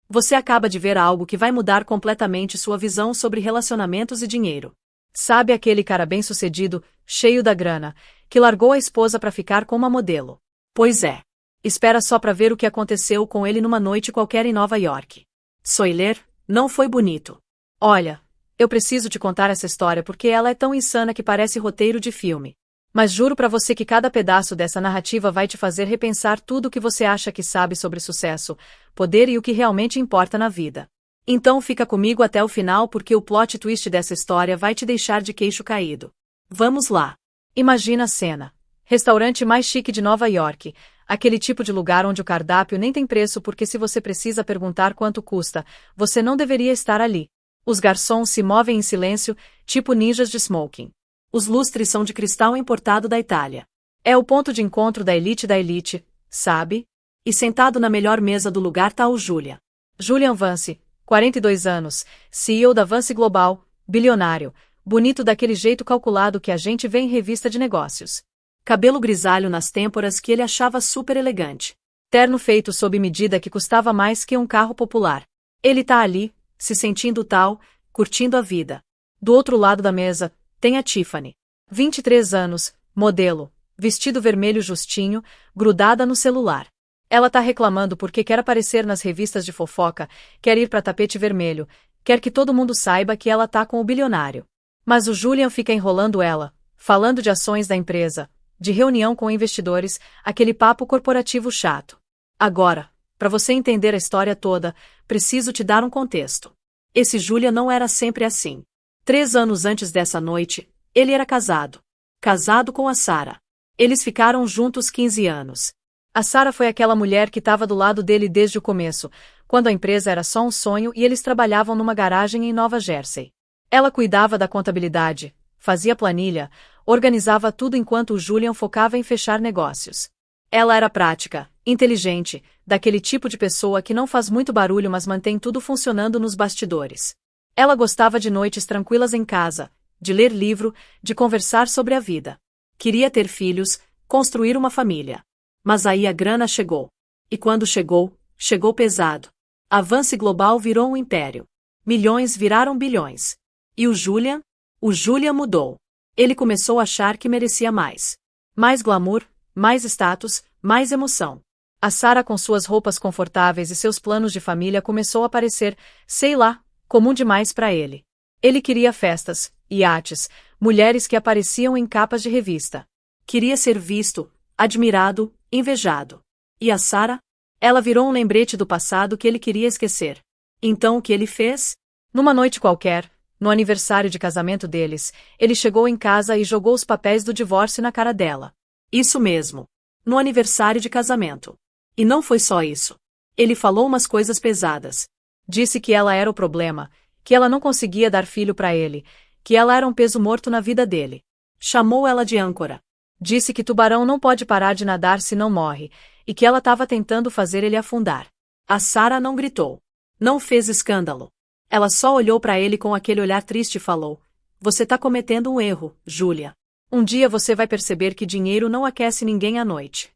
Você acaba de ver algo que vai mudar completamente sua visão sobre relacionamentos e dinheiro. Sabe aquele cara bem-sucedido, cheio da grana, que largou a esposa para ficar com uma modelo? Pois é. Espera só para ver o que aconteceu com ele numa noite qualquer em Nova York. Soiler, não foi bonito. Olha, eu preciso te contar essa história porque ela é tão insana que parece roteiro de filme. Mas juro pra você que cada pedaço dessa narrativa vai te fazer repensar tudo o que você acha que sabe sobre sucesso, poder e o que realmente importa na vida. Então fica comigo até o final porque o plot twist dessa história vai te deixar de queixo caído. Vamos lá. Imagina a cena. Restaurante mais chique de Nova York. Aquele tipo de lugar onde o cardápio nem tem preço porque se você precisa perguntar quanto custa, você não deveria estar ali. Os garçons se movem em silêncio, tipo ninjas de smoking. Os lustres são de cristal importado da Itália. É o ponto de encontro da elite, sabe? E sentado na melhor mesa do lugar tá o Julian Vance, 42 anos, CEO da Vance Global, bilionário, bonito daquele jeito calculado que a gente vê em revista de negócios. Cabelo grisalho nas têmporas que ele achava super elegante. Terno feito sob medida que custava mais que um carro popular. Ele tá ali, se sentindo tal, curtindo a vida. Do outro lado da mesa, tem a Tiffany. 23 anos, modelo, vestido vermelho justinho, grudada no celular. Ela tá reclamando porque quer aparecer nas revistas de fofoca, quer ir pra tapete vermelho, quer que todo mundo saiba que ela tá com o bilionário. Mas o Julian fica enrolando ela, falando de ações da empresa, de reunião com investidores, aquele papo corporativo chato. Agora, pra você entender a história toda, preciso te dar um contexto. Esse Julian não era sempre assim. 3 anos antes dessa noite, ele era casado. Casado com a Sarah. Eles ficaram juntos 15 anos. A Sarah foi aquela mulher que estava do lado dele desde o começo, quando a empresa era só um sonho e eles trabalhavam numa garagem em Nova Jersey. Ela cuidava da contabilidade, fazia planilha, organizava tudo enquanto o Julian focava em fechar negócios. Ela era prática, inteligente, daquele tipo de pessoa que não faz muito barulho mas mantém tudo funcionando nos bastidores. Ela gostava de noites tranquilas em casa, de ler livro, de conversar sobre a vida. Queria ter filhos, construir uma família. Mas aí a grana chegou. E quando chegou, chegou pesado. A Vance Global virou um império. Milhões viraram bilhões. E o Julian? O Julian mudou. Ele começou a achar que merecia mais. Mais glamour, mais status, mais emoção. A Sarah com suas roupas confortáveis e seus planos de família começou a parecer, sei lá, comum demais para ele. Ele queria festas, iates, mulheres que apareciam em capas de revista. Queria ser visto, admirado, invejado. E a Sarah? Ela virou um lembrete do passado que ele queria esquecer. Então o que ele fez? Numa noite qualquer, no aniversário de casamento deles, ele chegou em casa e jogou os papéis do divórcio na cara dela. Isso mesmo. No aniversário de casamento. E não foi só isso. Ele falou umas coisas pesadas. Disse que ela era o problema, que ela não conseguia dar filho para ele, que ela era um peso morto na vida dele. Chamou ela de âncora. Disse que tubarão não pode parar de nadar se não morre, e que ela estava tentando fazer ele afundar. A Sarah não gritou. Não fez escândalo. Ela só olhou para ele com aquele olhar triste e falou: "Você tá cometendo um erro, Julia. Um dia você vai perceber que dinheiro não aquece ninguém à noite."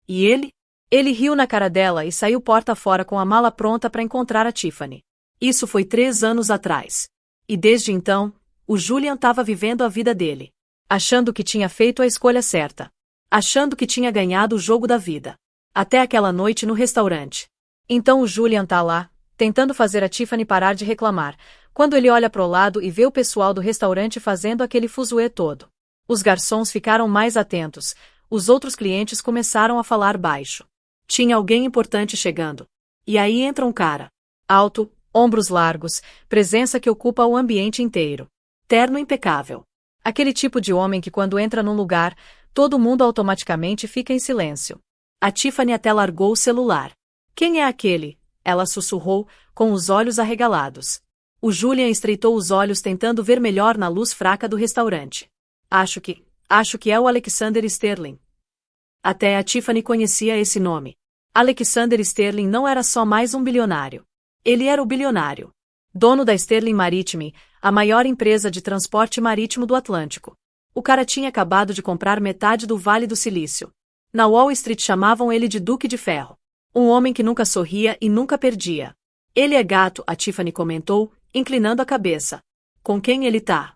E ele? Ele riu na cara dela e saiu porta fora com a mala pronta para encontrar a Tiffany. Isso foi 3 anos atrás. E desde então, o Julian estava vivendo a vida dele. Achando que tinha feito a escolha certa. Achando que tinha ganhado o jogo da vida. Até aquela noite no restaurante. Então o Julian tá lá, tentando fazer a Tiffany parar de reclamar, quando ele olha pro lado e vê o pessoal do restaurante fazendo aquele fuzuê todo. Os garçons ficaram mais atentos, os outros clientes começaram a falar baixo. Tinha alguém importante chegando. E aí entra um cara. Alto, ombros largos, presença que ocupa o ambiente inteiro. Terno impecável. Aquele tipo de homem que quando entra num lugar, todo mundo automaticamente fica em silêncio. A Tiffany até largou o celular. "Quem é aquele?" ela sussurrou, com os olhos arregalados. O Julian estreitou os olhos tentando ver melhor na luz fraca do restaurante. Acho que é o Alexander Sterling." Até a Tiffany conhecia esse nome. Alexander Sterling não era só mais um bilionário. Ele era o bilionário. Dono da Sterling Maritime, a maior empresa de transporte marítimo do Atlântico. O cara tinha acabado de comprar metade do Vale do Silício. Na Wall Street chamavam ele de Duque de Ferro. Um homem que nunca sorria e nunca perdia. Ele é gato, a Tiffany comentou, inclinando a cabeça. Com quem ele tá?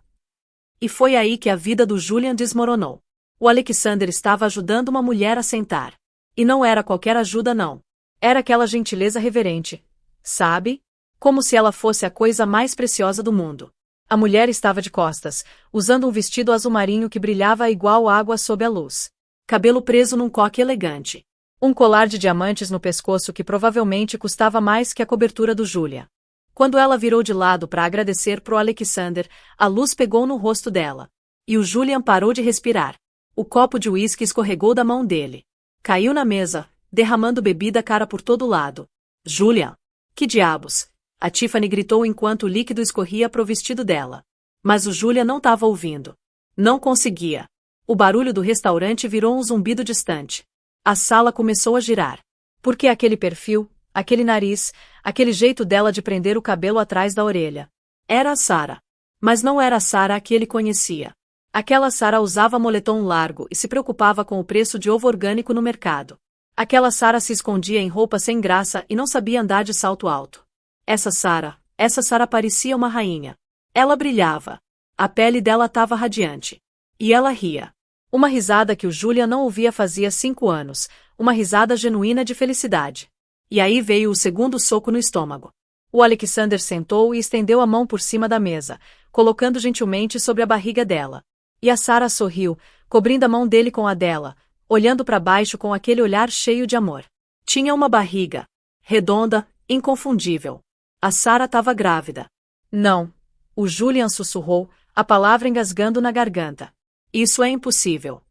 E foi aí que a vida do Julian desmoronou. O Alexander estava ajudando uma mulher a sentar. E não era qualquer ajuda não. Era aquela gentileza reverente. Sabe? Como se ela fosse a coisa mais preciosa do mundo. A mulher estava de costas, usando um vestido azul marinho que brilhava igual água sob a luz. Cabelo preso num coque elegante. Um colar de diamantes no pescoço que provavelmente custava mais que a cobertura do Julian. Quando ela virou de lado para agradecer pro Alexander, a luz pegou no rosto dela. E o Julian parou de respirar. O copo de uísque escorregou da mão dele. Caiu na mesa, derramando bebida cara por todo lado. Julian! Que diabos! A Tiffany gritou enquanto o líquido escorria pro vestido dela. Mas o Julian não estava ouvindo. Não conseguia. O barulho do restaurante virou um zumbido distante. A sala começou a girar. Porque aquele perfil, aquele nariz, aquele jeito dela de prender o cabelo atrás da orelha. Era a Sarah. Mas não era a Sarah a que ele conhecia. Aquela Sarah usava moletom largo e se preocupava com o preço de ovo orgânico no mercado. Aquela Sarah se escondia em roupa sem graça e não sabia andar de salto alto. Essa Sarah parecia uma rainha. Ela brilhava. A pele dela estava radiante. E ela ria. Uma risada que o Julian não ouvia fazia 5 anos, uma risada genuína de felicidade. E aí veio o segundo soco no estômago. O Alexander sentou e estendeu a mão por cima da mesa, colocando gentilmente sobre a barriga dela. E a Sarah sorriu, cobrindo a mão dele com a dela, olhando para baixo com aquele olhar cheio de amor. Tinha uma barriga. Redonda, inconfundível. A Sarah estava grávida. Não. O Julian sussurrou, a palavra engasgando na garganta. Isso é impossível.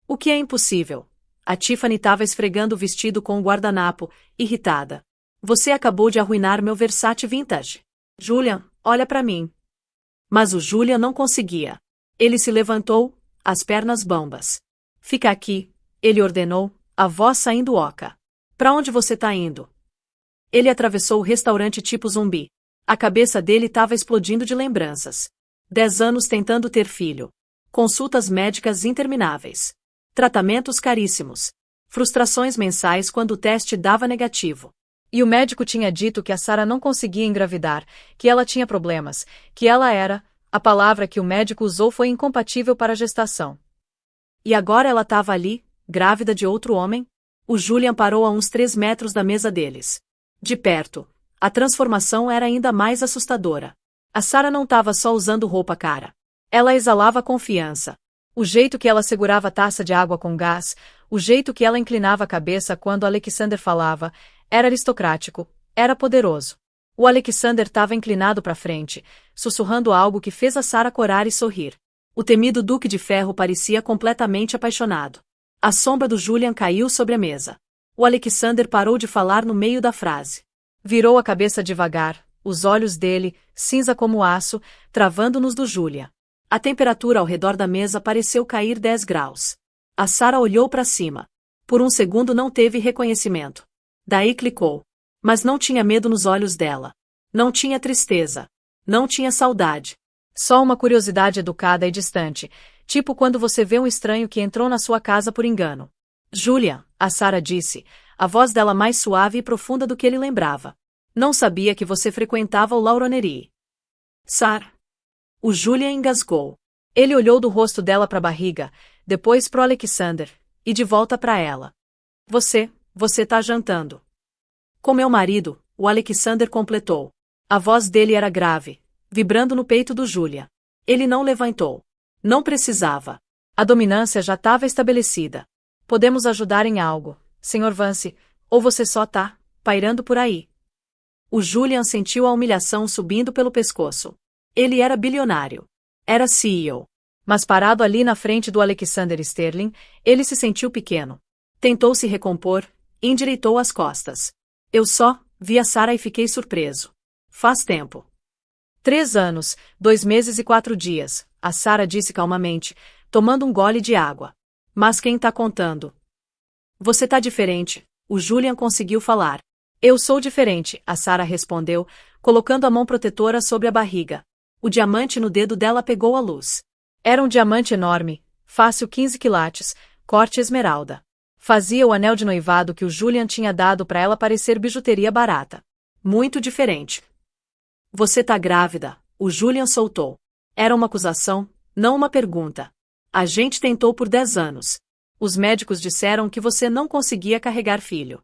O que é impossível? A Tiffany estava esfregando o vestido com o guardanapo, irritada. Você acabou de arruinar meu Versace vintage. Julian, olha para mim. Mas o Julian não conseguia. Ele se levantou, as pernas bambas. Fica aqui, ele ordenou, a voz saindo oca. Pra onde você tá indo? Ele atravessou o restaurante tipo zumbi. A cabeça dele estava explodindo de lembranças. 10 anos tentando ter filho. Consultas médicas intermináveis. Tratamentos caríssimos. Frustrações mensais quando o teste dava negativo. E o médico tinha dito que a Sarah não conseguia engravidar, que ela tinha problemas, que ela era, a palavra que o médico usou foi incompatível para a gestação. E agora ela estava ali, grávida de outro homem? O Julian parou a uns 3 metros da mesa deles. De perto, a transformação era ainda mais assustadora. A Sarah não estava só usando roupa cara. Ela exalava confiança. O jeito que ela segurava a taça de água com gás, o jeito que ela inclinava a cabeça quando Alexander falava, era aristocrático, era poderoso. O Alexander estava inclinado para frente, sussurrando algo que fez a Sarah corar e sorrir. O temido Duque de Ferro parecia completamente apaixonado. A sombra do Julian caiu sobre a mesa. O Alexander parou de falar no meio da frase. Virou a cabeça devagar, os olhos dele, cinza como aço, travando nos do Julian. A temperatura ao redor da mesa pareceu cair 10 graus. A Sarah olhou para cima. Por um segundo não teve reconhecimento. Daí clicou. Mas não tinha medo nos olhos dela. Não tinha tristeza. Não tinha saudade. Só uma curiosidade educada e distante, tipo quando você vê um estranho que entrou na sua casa por engano. Julian, a Sarah disse, a voz dela mais suave e profunda do que ele lembrava. Não sabia que você frequentava o Lauronerie. Sarah. O Julian engasgou. Ele olhou do rosto dela para a barriga, depois pro Alexander, e de volta para ela. Você tá jantando. Com meu marido, o Alexander completou. A voz dele era grave, vibrando no peito do Julian. Ele não levantou. Não precisava. A dominância já estava estabelecida. Podemos ajudar em algo, Sr. Vance, ou você só tá pairando por aí. O Julian sentiu a humilhação subindo pelo pescoço. Ele era bilionário. Era CEO. Mas parado ali na frente do Alexander Sterling, ele se sentiu pequeno. Tentou se recompor, endireitou as costas. Eu só vi a Sarah e fiquei surpreso. Faz tempo. 3 anos, 2 meses e 4 dias, a Sarah disse calmamente, tomando um gole de água. Mas quem tá contando? Você tá diferente, o Julian conseguiu falar. Eu sou diferente, a Sarah respondeu, colocando a mão protetora sobre a barriga. O diamante no dedo dela pegou a luz. Era um diamante enorme, fácil 15 quilates, corte esmeralda. Fazia o anel de noivado que o Julian tinha dado para ela parecer bijuteria barata. Muito diferente. Você tá grávida, o Julian soltou. Era uma acusação, não uma pergunta. A gente tentou por 10 anos. Os médicos disseram que você não conseguia carregar filho.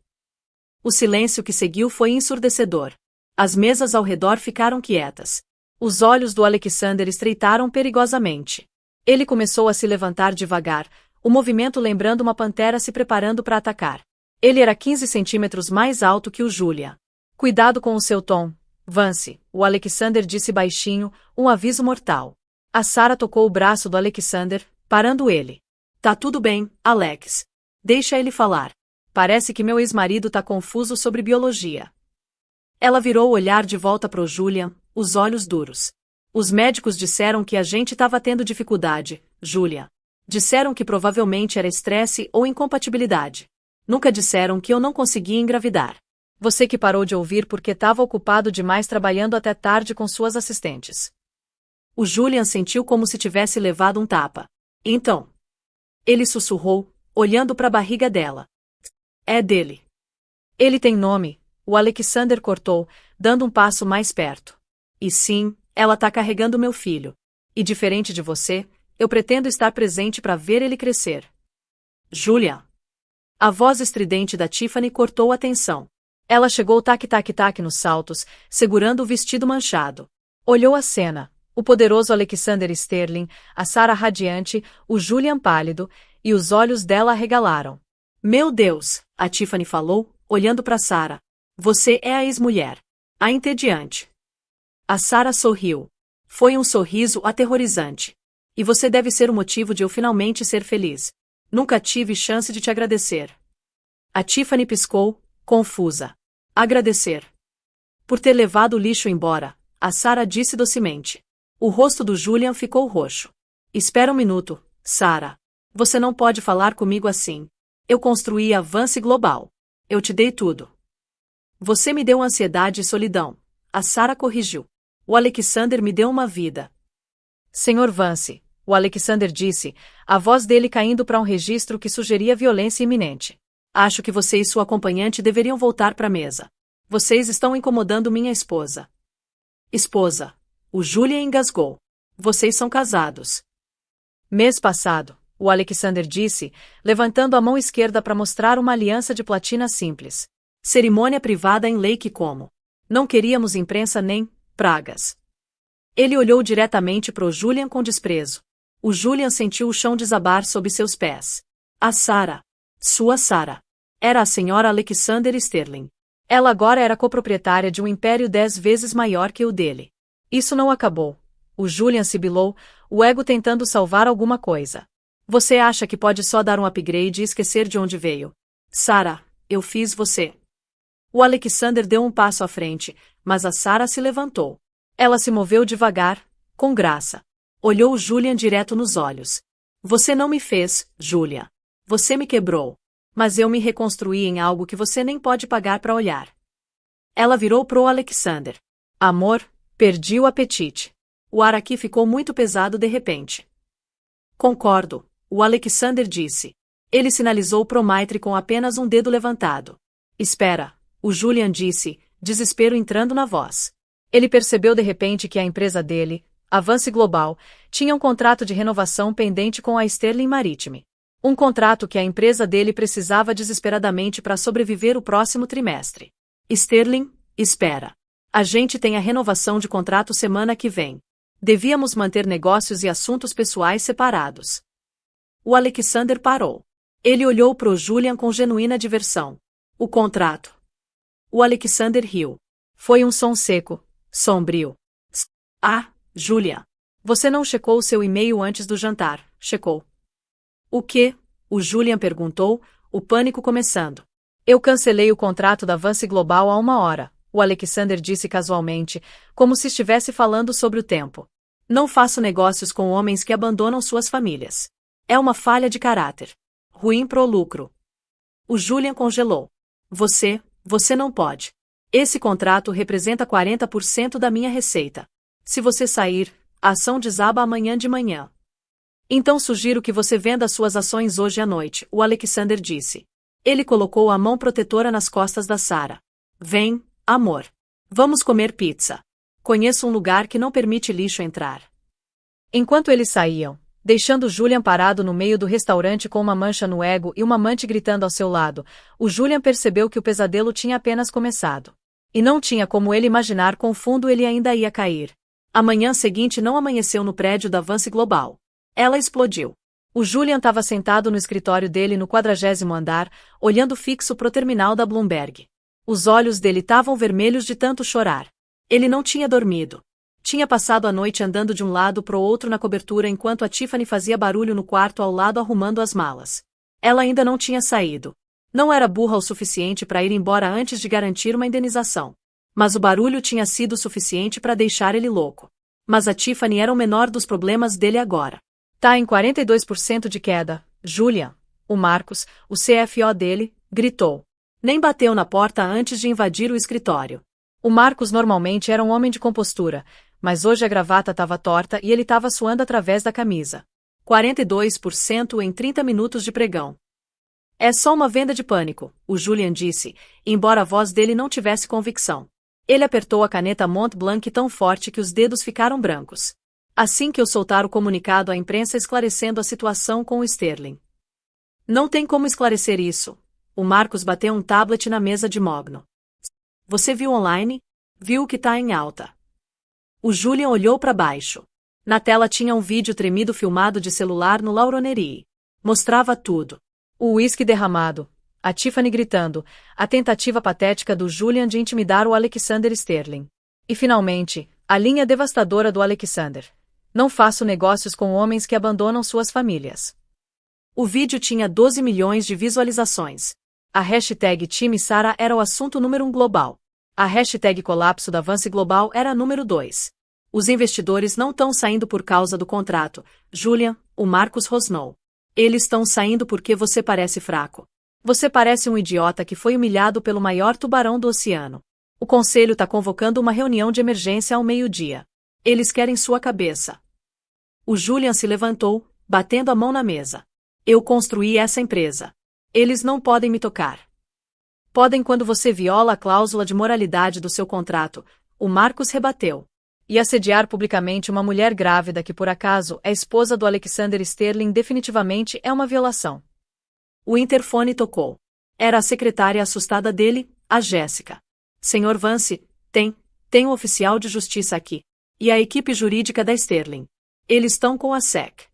O silêncio que seguiu foi ensurdecedor. As mesas ao redor ficaram quietas. Os olhos do Alexander estreitaram perigosamente. Ele começou a se levantar devagar, o movimento lembrando uma pantera se preparando para atacar. Ele era 15 centímetros mais alto que o Julian. Cuidado com o seu tom, Vance, o Alexander disse baixinho, um aviso mortal. A Sarah tocou o braço do Alexander, parando ele. Tá tudo bem, Alex. Deixa ele falar. Parece que meu ex-marido tá confuso sobre biologia. Ela virou o olhar de volta pro Julian, os olhos duros. Os médicos disseram que a gente tava tendo dificuldade, Julian. Disseram que provavelmente era estresse ou incompatibilidade. Nunca disseram que eu não conseguia engravidar. Você que parou de ouvir porque estava ocupado demais trabalhando até tarde com suas assistentes. O Julian sentiu como se tivesse levado um tapa. Então. Ele sussurrou, olhando para a barriga dela. É dele. Ele tem nome, o Alexander cortou, dando um passo mais perto. E sim, ela tá carregando meu filho. E diferente de você, eu pretendo estar presente para ver ele crescer. Julian. A voz estridente da Tiffany cortou a tensão. Ela chegou tac-tac-tac nos saltos, segurando o vestido manchado. Olhou a cena, o poderoso Alexander Sterling, a Sarah radiante, o Julian pálido, e os olhos dela arregalaram. Meu Deus, a Tiffany falou, olhando para Sarah. Você é a ex-mulher. A entediante. A Sarah sorriu. Foi um sorriso aterrorizante. E você deve ser o motivo de eu finalmente ser feliz. Nunca tive chance de te agradecer. A Tiffany piscou, confusa. Agradecer. Por ter levado o lixo embora, a Sarah disse docemente. O rosto do Julian ficou roxo. Espera um minuto, Sarah. Você não pode falar comigo assim. Eu construí a Vance Global. Eu te dei tudo. Você me deu ansiedade e solidão. A Sarah corrigiu. O Alexander me deu uma vida. Senhor Vance, o Alexander disse, a voz dele caindo para um registro que sugeria violência iminente. Acho que você e sua acompanhante deveriam voltar para a mesa. Vocês estão incomodando minha esposa. Esposa. O Julian engasgou. Vocês são casados. Mês passado, o Alexander disse, levantando a mão esquerda para mostrar uma aliança de platina simples. Cerimônia privada em Lake Como. Não queríamos imprensa nem pragas. Ele olhou diretamente pro Julian com desprezo. O Julian sentiu o chão desabar sob seus pés. A Sarah. Sua Sarah. Era a senhora Alexander Sterling. Ela agora era coproprietária de um império 10 vezes maior que o dele. Isso não acabou. O Julian sibilou, o ego tentando salvar alguma coisa. Você acha que pode só dar um upgrade e esquecer de onde veio? Sarah, eu fiz você. O Alexander deu um passo à frente, mas a Sarah se levantou. Ela se moveu devagar, com graça. Olhou o Julian direto nos olhos. Você não me fez, Julian. Você me quebrou. Mas eu me reconstruí em algo que você nem pode pagar para olhar. Ela virou pro Alexander. Amor, perdi o apetite. O ar aqui ficou muito pesado de repente. Concordo, o Alexander disse. Ele sinalizou pro Maitre com apenas um dedo levantado. Espera, o Julian disse, desespero entrando na voz. Ele percebeu de repente que a empresa dele, a Vance Global, tinha um contrato de renovação pendente com a Sterling Maritime. Um contrato que a empresa dele precisava desesperadamente para sobreviver o próximo trimestre. Sterling, espera. A gente tem a renovação de contrato semana que vem. Devíamos manter negócios e assuntos pessoais separados. O Alexander parou. Ele olhou pro Julian com genuína diversão. O contrato. O Alexander riu. Foi um som seco, sombrio. Ah, Julian. Você não checou o seu e-mail antes do jantar, checou? O quê? O Julian perguntou, o pânico começando. Eu cancelei o contrato da Vance Global há 1 hora, o Alexander disse casualmente, como se estivesse falando sobre o tempo. Não faço negócios com homens que abandonam suas famílias. É uma falha de caráter. Ruim pro lucro. O Julian congelou. Você não pode. Esse contrato representa 40% da minha receita. Se você sair, a ação desaba amanhã de manhã. Então sugiro que você venda suas ações hoje à noite, o Alexander disse. Ele colocou a mão protetora nas costas da Sarah. Vem, amor. Vamos comer pizza. Conheço um lugar que não permite lixo entrar. Enquanto eles saíam, deixando Julian parado no meio do restaurante com uma mancha no ego e uma amante gritando ao seu lado, o Julian percebeu que o pesadelo tinha apenas começado. E não tinha como ele imaginar quão fundo ele ainda ia cair. A manhã seguinte não amanheceu no prédio da Vance Global. Ela explodiu. O Julian estava sentado no escritório dele no 40º andar, olhando fixo pro terminal da Bloomberg. Os olhos dele estavam vermelhos de tanto chorar. Ele não tinha dormido. Tinha passado a noite andando de um lado pro outro na cobertura enquanto a Tiffany fazia barulho no quarto ao lado arrumando as malas. Ela ainda não tinha saído. Não era burra o suficiente para ir embora antes de garantir uma indenização. Mas o barulho tinha sido suficiente para deixar ele louco. Mas a Tiffany era o menor dos problemas dele agora. Tá em 42% de queda, Julian. O Marcos, o CFO dele, gritou. Nem bateu na porta antes de invadir o escritório. O Marcos normalmente era um homem de compostura, mas hoje a gravata estava torta e ele estava suando através da camisa. 42% em 30 minutos de pregão. É só uma venda de pânico, o Julian disse, embora a voz dele não tivesse convicção. Ele apertou a caneta Mont Blanc tão forte que os dedos ficaram brancos. Assim que eu soltar o comunicado à imprensa esclarecendo a situação com o Sterling. Não tem como esclarecer isso. O Marcos bateu um tablet na mesa de mogno. Você viu online? Viu o que tá em alta. O Julian olhou para baixo. Na tela tinha um vídeo tremido filmado de celular no Lauronerie. Mostrava tudo. O uísque derramado, a Tiffany gritando, a tentativa patética do Julian de intimidar o Alexander Sterling. E finalmente, a linha devastadora do Alexander. Não faço negócios com homens que abandonam suas famílias. O vídeo tinha 12 milhões de visualizações. A hashtag Time Sarah era o assunto número 1 global. A hashtag colapso da Vance Global era a número 2. Os investidores não estão saindo por causa do contrato, Julian, o Marcos rosnou. Eles estão saindo porque você parece fraco. Você parece um idiota que foi humilhado pelo maior tubarão do oceano. O conselho está convocando uma reunião de emergência ao meio-dia. Eles querem sua cabeça. O Julian se levantou, batendo a mão na mesa. Eu construí essa empresa. Eles não podem me tocar. Podem quando você viola a cláusula de moralidade do seu contrato, o Marcos rebateu. E assediar publicamente uma mulher grávida que por acaso é esposa do Alexander Sterling definitivamente é uma violação. O interfone tocou. Era a secretária assustada dele, a Jéssica. Senhor Vance, tem um oficial de justiça aqui. E a equipe jurídica da Sterling. Eles estão com a SEC.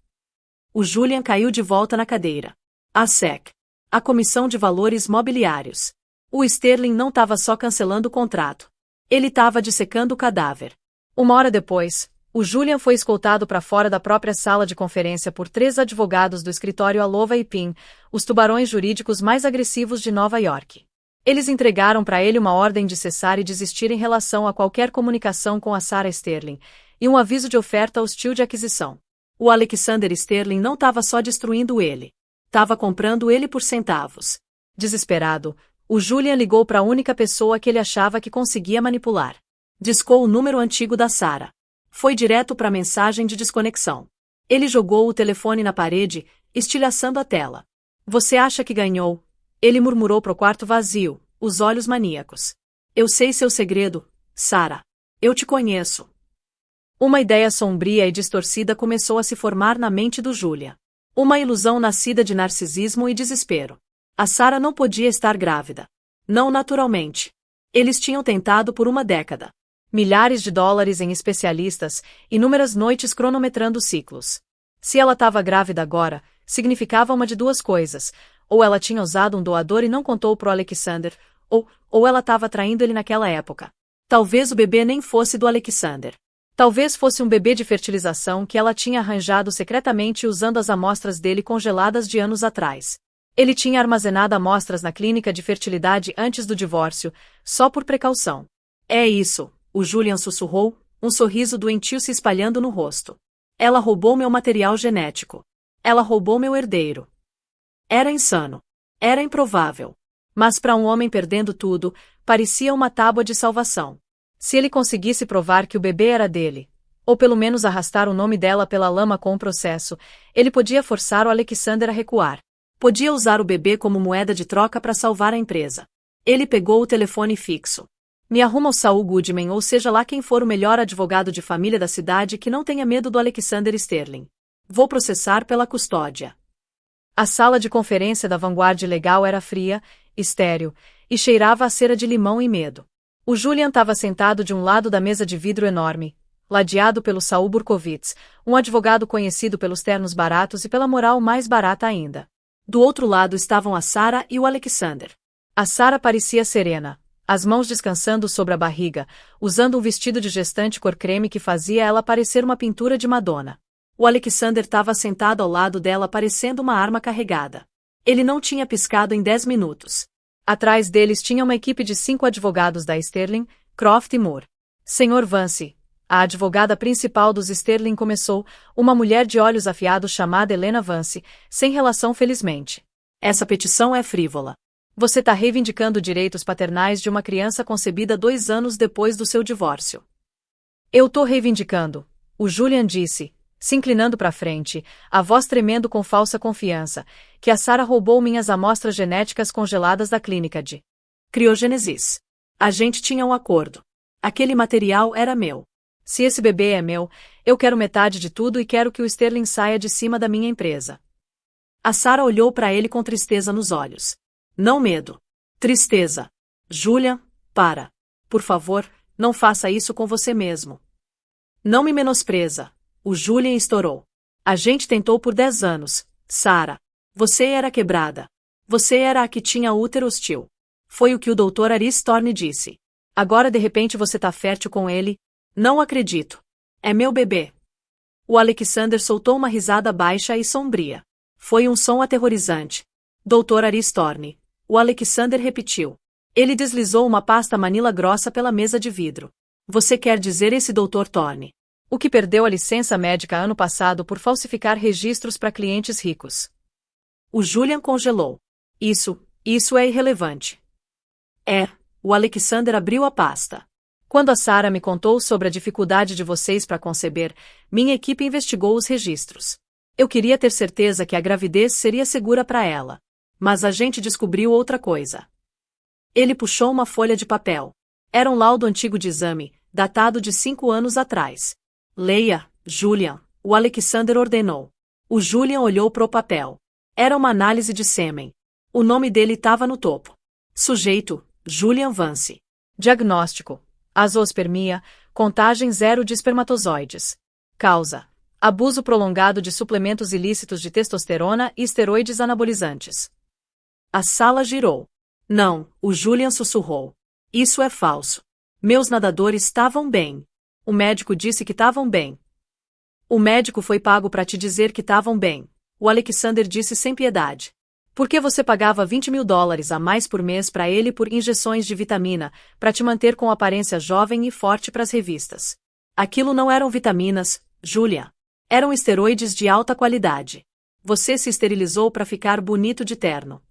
O Julian caiu de volta na cadeira. A SEC. A Comissão de Valores Mobiliários. O Sterling não estava só cancelando o contrato. Ele estava dissecando o cadáver. Uma hora depois, o Julian foi escoltado para fora da própria sala de conferência por 3 advogados do escritório Alova e Pin, os tubarões jurídicos mais agressivos de Nova York. Eles entregaram para ele uma ordem de cessar e desistir em relação a qualquer comunicação com a Sarah Sterling, e um aviso de oferta hostil de aquisição. O Alexander Sterling não estava só destruindo ele. Estava comprando ele por centavos. Desesperado, o Julian ligou para a única pessoa que ele achava que conseguia manipular. Discou o número antigo da Sarah. Foi direto para a mensagem de desconexão. Ele jogou o telefone na parede, estilhaçando a tela. Você acha que ganhou? Ele murmurou pro quarto vazio, os olhos maníacos. Eu sei seu segredo, Sarah. Eu te conheço. Uma ideia sombria e distorcida começou a se formar na mente do Julian. Uma ilusão nascida de narcisismo e desespero. A Sarah não podia estar grávida. Não naturalmente. Eles tinham tentado por uma década. Milhares de dólares em especialistas, inúmeras noites cronometrando ciclos. Se ela estava grávida agora, significava uma de duas coisas. Ou ela tinha usado um doador e não contou pro Alexander, ou ela estava traindo ele naquela época. Talvez o bebê nem fosse do Alexander. Talvez fosse um bebê de fertilização que ela tinha arranjado secretamente usando as amostras dele congeladas de anos atrás. Ele tinha armazenado amostras na clínica de fertilidade antes do divórcio, só por precaução. É isso. O Julian sussurrou, um sorriso doentio se espalhando no rosto. Ela roubou meu material genético. Ela roubou meu herdeiro. Era insano. Era improvável. Mas para um homem perdendo tudo, parecia uma tábua de salvação. Se ele conseguisse provar que o bebê era dele, ou pelo menos arrastar o nome dela pela lama com o processo, ele podia forçar o Alexander a recuar. Podia usar o bebê como moeda de troca para salvar a empresa. Ele pegou o telefone fixo. Me arruma o Saul Goodman ou seja lá quem for o melhor advogado de família da cidade que não tenha medo do Alexander Sterling. Vou processar pela custódia. A sala de conferência da Vanguard Legal era fria, estéril, e cheirava a cera de limão e medo. O Julian estava sentado de um lado da mesa de vidro enorme, ladeado pelo Saul Burkowitz, um advogado conhecido pelos ternos baratos e pela moral mais barata ainda. Do outro lado estavam a Sarah e o Alexander. A Sarah parecia serena, as mãos descansando sobre a barriga, usando um vestido de gestante cor creme que fazia ela parecer uma pintura de Madonna. O Alexander estava sentado ao lado dela parecendo uma arma carregada. Ele não tinha piscado em 10 minutos. Atrás deles tinha uma equipe de 5 advogados da Sterling, Croft e Moore. Sr. Vance, a advogada principal dos Sterling começou, uma mulher de olhos afiados chamada Helena Vance, sem relação felizmente. Essa petição é frívola. Você está reivindicando direitos paternais de uma criança concebida 2 anos depois do seu divórcio. Eu estou reivindicando, o Julian disse, se inclinando para frente, a voz tremendo com falsa confiança, que a Sarah roubou minhas amostras genéticas congeladas da clínica de criogênesis. A gente tinha um acordo. Aquele material era meu. Se esse bebê é meu, eu quero metade de tudo e quero que o Sterling saia de cima da minha empresa. A Sarah olhou para ele com tristeza nos olhos. Não medo. Tristeza. Julian, para. Por favor, não faça isso com você mesmo. Não me menospreza. O Julian estourou. A gente tentou por 10 anos, Sarah. Você era quebrada. Você era a que tinha útero hostil. Foi o que o Dr. Aris Thorne disse. Agora de repente você tá fértil com ele? Não acredito. É meu bebê. O Alexander soltou uma risada baixa e sombria. Foi um som aterrorizante. Dr. Aris Thorne. O Alexander repetiu. Ele deslizou uma pasta manila grossa pela mesa de vidro. Você quer dizer esse Dr. Thorne? O que perdeu a licença médica ano passado por falsificar registros para clientes ricos. O Julian congelou. Isso é irrelevante. O Alexander abriu a pasta. Quando a Sarah me contou sobre a dificuldade de vocês para conceber, minha equipe investigou os registros. Eu queria ter certeza que a gravidez seria segura para ela. Mas a gente descobriu outra coisa. Ele puxou uma folha de papel. Era um laudo antigo de exame, datado de 5 anos atrás. Leia, Julian, o Alexander ordenou. O Julian olhou para o papel. Era uma análise de sêmen. O nome dele estava no topo. Sujeito, Julian Vance. Diagnóstico, azoospermia, contagem 0 de espermatozoides. Causa, abuso prolongado de suplementos ilícitos de testosterona e esteroides anabolizantes. A sala girou. Não, o Julian sussurrou. Isso é falso. Meus nadadores estavam bem. O médico disse que estavam bem. O médico foi pago para te dizer que estavam bem. O Alexander disse sem piedade. Por que você pagava $20.000 a mais por mês para ele por injeções de vitamina, para te manter com aparência jovem e forte para as revistas? Aquilo não eram vitaminas, Julia. Eram esteroides de alta qualidade. Você se esterilizou para ficar bonito de terno.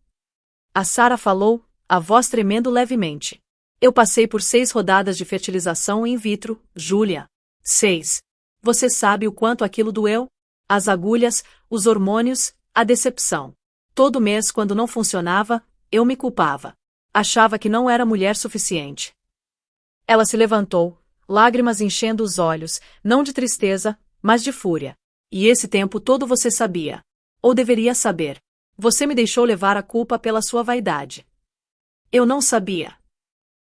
A Sarah falou, a voz tremendo levemente. Eu passei por 6 rodadas de fertilização in vitro, Julia. 6. Você sabe o quanto aquilo doeu? As agulhas, os hormônios, a decepção. Todo mês, quando não funcionava, eu me culpava. Achava que não era mulher suficiente. Ela se levantou, lágrimas enchendo os olhos, não de tristeza, mas de fúria. E esse tempo todo você sabia. Ou deveria saber. Você me deixou levar a culpa pela sua vaidade. Eu não sabia.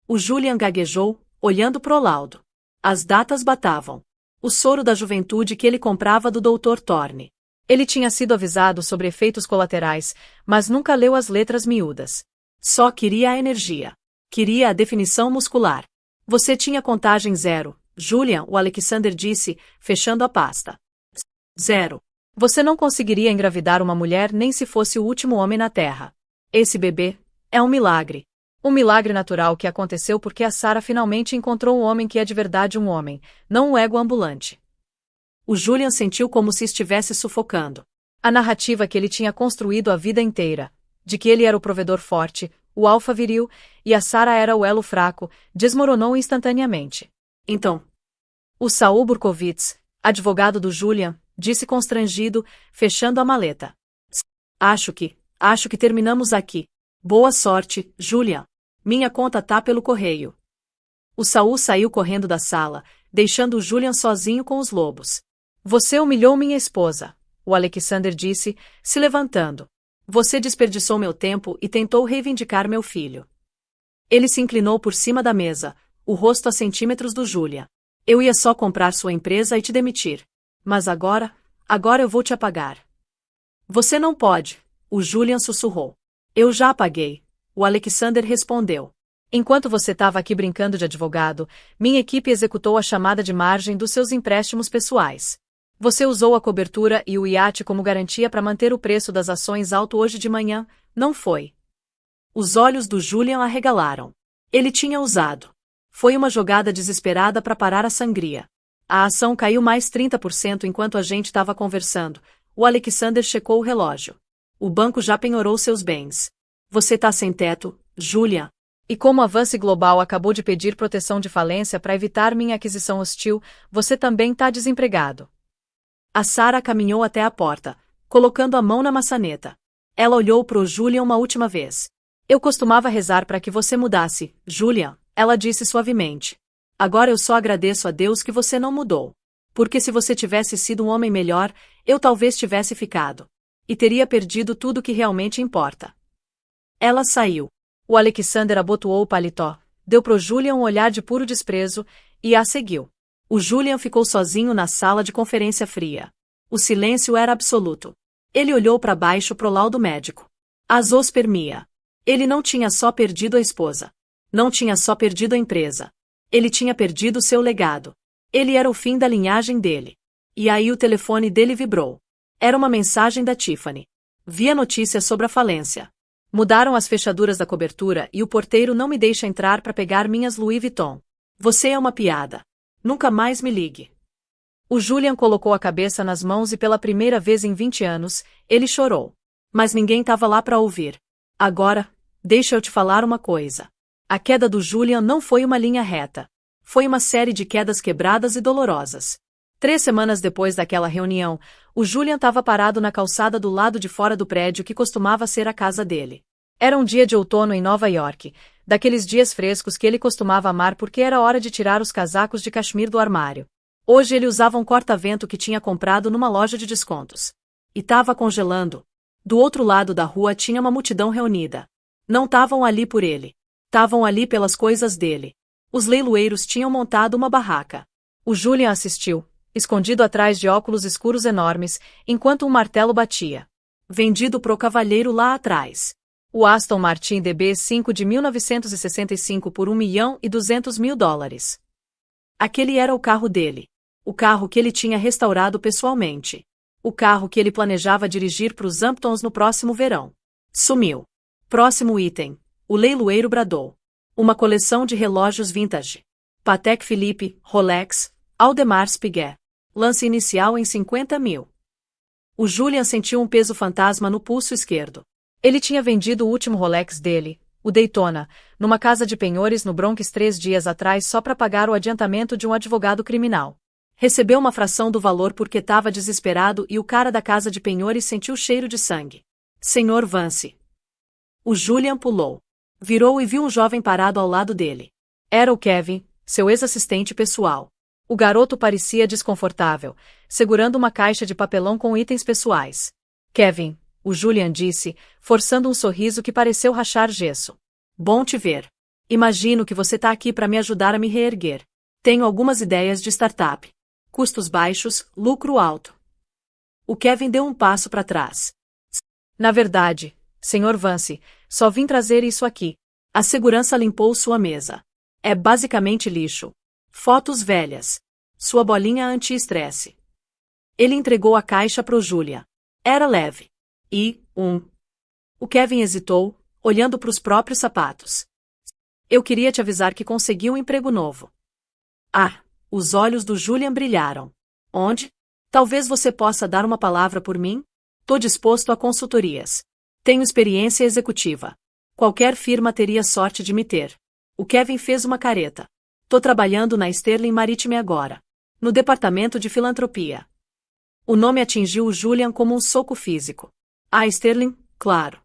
O Julian gaguejou, olhando pro laudo. As datas batavam. O soro da juventude que ele comprava do Dr. Thorne. Ele tinha sido avisado sobre efeitos colaterais, mas nunca leu as letras miúdas. Só queria a energia. Queria a definição muscular. Você tinha contagem 0, Julian, o Alexander disse, fechando a pasta. 0. Você não conseguiria engravidar uma mulher nem se fosse o último homem na Terra. Esse bebê é um milagre. Um milagre natural que aconteceu porque a Sarah finalmente encontrou um homem que é de verdade um homem, não um ego ambulante. O Julian sentiu como se estivesse sufocando. A narrativa que ele tinha construído a vida inteira, de que ele era o provedor forte, o alfa viril, e a Sarah era o elo fraco, desmoronou instantaneamente. Então, o Saul Burkowitz, advogado do Julian, disse constrangido, fechando a maleta. Acho que terminamos aqui. Boa sorte, Julian. Minha conta tá pelo correio. O Saul saiu correndo da sala, deixando o Julian sozinho com os lobos. Você humilhou minha esposa, o Alexander disse, se levantando. Você desperdiçou meu tempo e tentou reivindicar meu filho. Ele se inclinou por cima da mesa, o rosto a centímetros do Julian. Eu ia só comprar sua empresa e te demitir. Mas agora eu vou te apagar. Você não pode, o Julian sussurrou. Eu já apaguei, o Alexander respondeu. Enquanto você estava aqui brincando de advogado, minha equipe executou a chamada de margem dos seus empréstimos pessoais. Você usou a cobertura e o iate como garantia para manter o preço das ações alto hoje de manhã, não foi? Os olhos do Julian arregalaram. Ele tinha usado. Foi uma jogada desesperada para parar a sangria. A ação caiu mais 30% enquanto a gente estava conversando. O Alexander checou o relógio. O banco já penhorou seus bens. Você tá sem teto, Julian. E como a Vance Global acabou de pedir proteção de falência para evitar minha aquisição hostil, você também tá desempregado. A Sarah caminhou até a porta, colocando a mão na maçaneta. Ela olhou pro Julian uma última vez. Eu costumava rezar para que você mudasse, Julian, ela disse suavemente. Agora eu só agradeço a Deus que você não mudou. Porque se você tivesse sido um homem melhor, eu talvez tivesse ficado. E teria perdido tudo que realmente importa. Ela saiu. O Alexander abotoou o paletó, deu pro Julian um olhar de puro desprezo, e a seguiu. O Julian ficou sozinho na sala de conferência fria. O silêncio era absoluto. Ele olhou para baixo pro laudo médico. Azoospermia. Ele não tinha só perdido a esposa. Não tinha só perdido a empresa. Ele tinha perdido seu legado. Ele era o fim da linhagem dele. E aí o telefone dele vibrou. Era uma mensagem da Tiffany. Vi a notícia sobre a falência. Mudaram as fechaduras da cobertura e o porteiro não me deixa entrar para pegar minhas Louis Vuitton. Você é uma piada. Nunca mais me ligue. O Julian colocou a cabeça nas mãos e pela primeira vez em 20 anos, ele chorou. Mas ninguém estava lá para ouvir. Agora, deixa eu te falar uma coisa. A queda do Julian não foi uma linha reta. Foi uma série de quedas quebradas e dolorosas. 3 semanas depois daquela reunião, o Julian estava parado na calçada do lado de fora do prédio que costumava ser a casa dele. Era um dia de outono em Nova York, daqueles dias frescos que ele costumava amar porque era hora de tirar os casacos de cachemir do armário. Hoje ele usava um corta-vento que tinha comprado numa loja de descontos. E estava congelando. Do outro lado da rua tinha uma multidão reunida. Não estavam ali por ele. Estavam ali pelas coisas dele. Os leiloeiros tinham montado uma barraca. O Julian assistiu, escondido atrás de óculos escuros enormes, enquanto um martelo batia. Vendido pro cavalheiro lá atrás. O Aston Martin DB5 de 1965 por $1.200.000. Aquele era o carro dele. O carro que ele tinha restaurado pessoalmente. O carro que ele planejava dirigir para os Hamptons no próximo verão. Sumiu. Próximo item. O leiloeiro bradou. Uma coleção de relógios vintage. Patek Philippe, Rolex, Audemars Piguet. Lance inicial em 50 mil. O Julian sentiu um peso fantasma no pulso esquerdo. Ele tinha vendido o último Rolex dele, o Daytona, numa casa de penhores no Bronx 3 dias atrás só para pagar o adiantamento de um advogado criminal. Recebeu uma fração do valor porque estava desesperado e o cara da casa de penhores sentiu cheiro de sangue. Senhor Vance. O Julian pulou. Virou e viu um jovem parado ao lado dele. Era o Kevin, seu ex-assistente pessoal. O garoto parecia desconfortável, segurando uma caixa de papelão com itens pessoais. Kevin, o Julian disse, forçando um sorriso que pareceu rachar gesso. Bom te ver. Imagino que você está aqui para me ajudar a me reerguer. Tenho algumas ideias de startup. Custos baixos, lucro alto. O Kevin deu um passo para trás. Na verdade, Sr. Vance, só vim trazer isso aqui. A segurança limpou sua mesa. É basicamente lixo. Fotos velhas. Sua bolinha anti-estresse. Ele entregou a caixa pro Julian. Era leve. O Kevin hesitou, olhando para os próprios sapatos. Eu queria te avisar que consegui um emprego novo. Ah, os olhos do Julian brilharam. Onde? Talvez você possa dar uma palavra por mim? Tô disposto a consultorias. Tenho experiência executiva. Qualquer firma teria sorte de me ter. O Kevin fez uma careta. Tô trabalhando na Sterling Maritime agora. No departamento de filantropia. O nome atingiu o Julian como um soco físico. A Sterling, claro.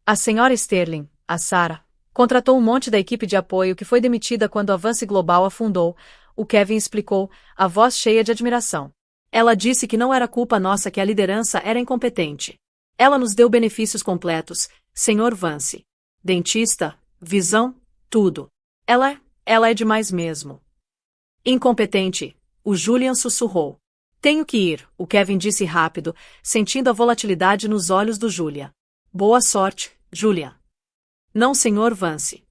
A senhora Sterling, a Sarah, Contratou um monte da equipe de apoio que foi demitida quando a Vance Global afundou, o Kevin explicou, a voz cheia de admiração. Ela disse que não era culpa nossa que a liderança era incompetente. Ela nos deu benefícios completos, Sr. Vance. Dentista, visão, tudo. Ela é demais mesmo. Incompetente, o Julian sussurrou. Tenho que ir, o Kevin disse rápido, sentindo a volatilidade nos olhos do Julian. Boa sorte, Julian. Não, Sr. Vance.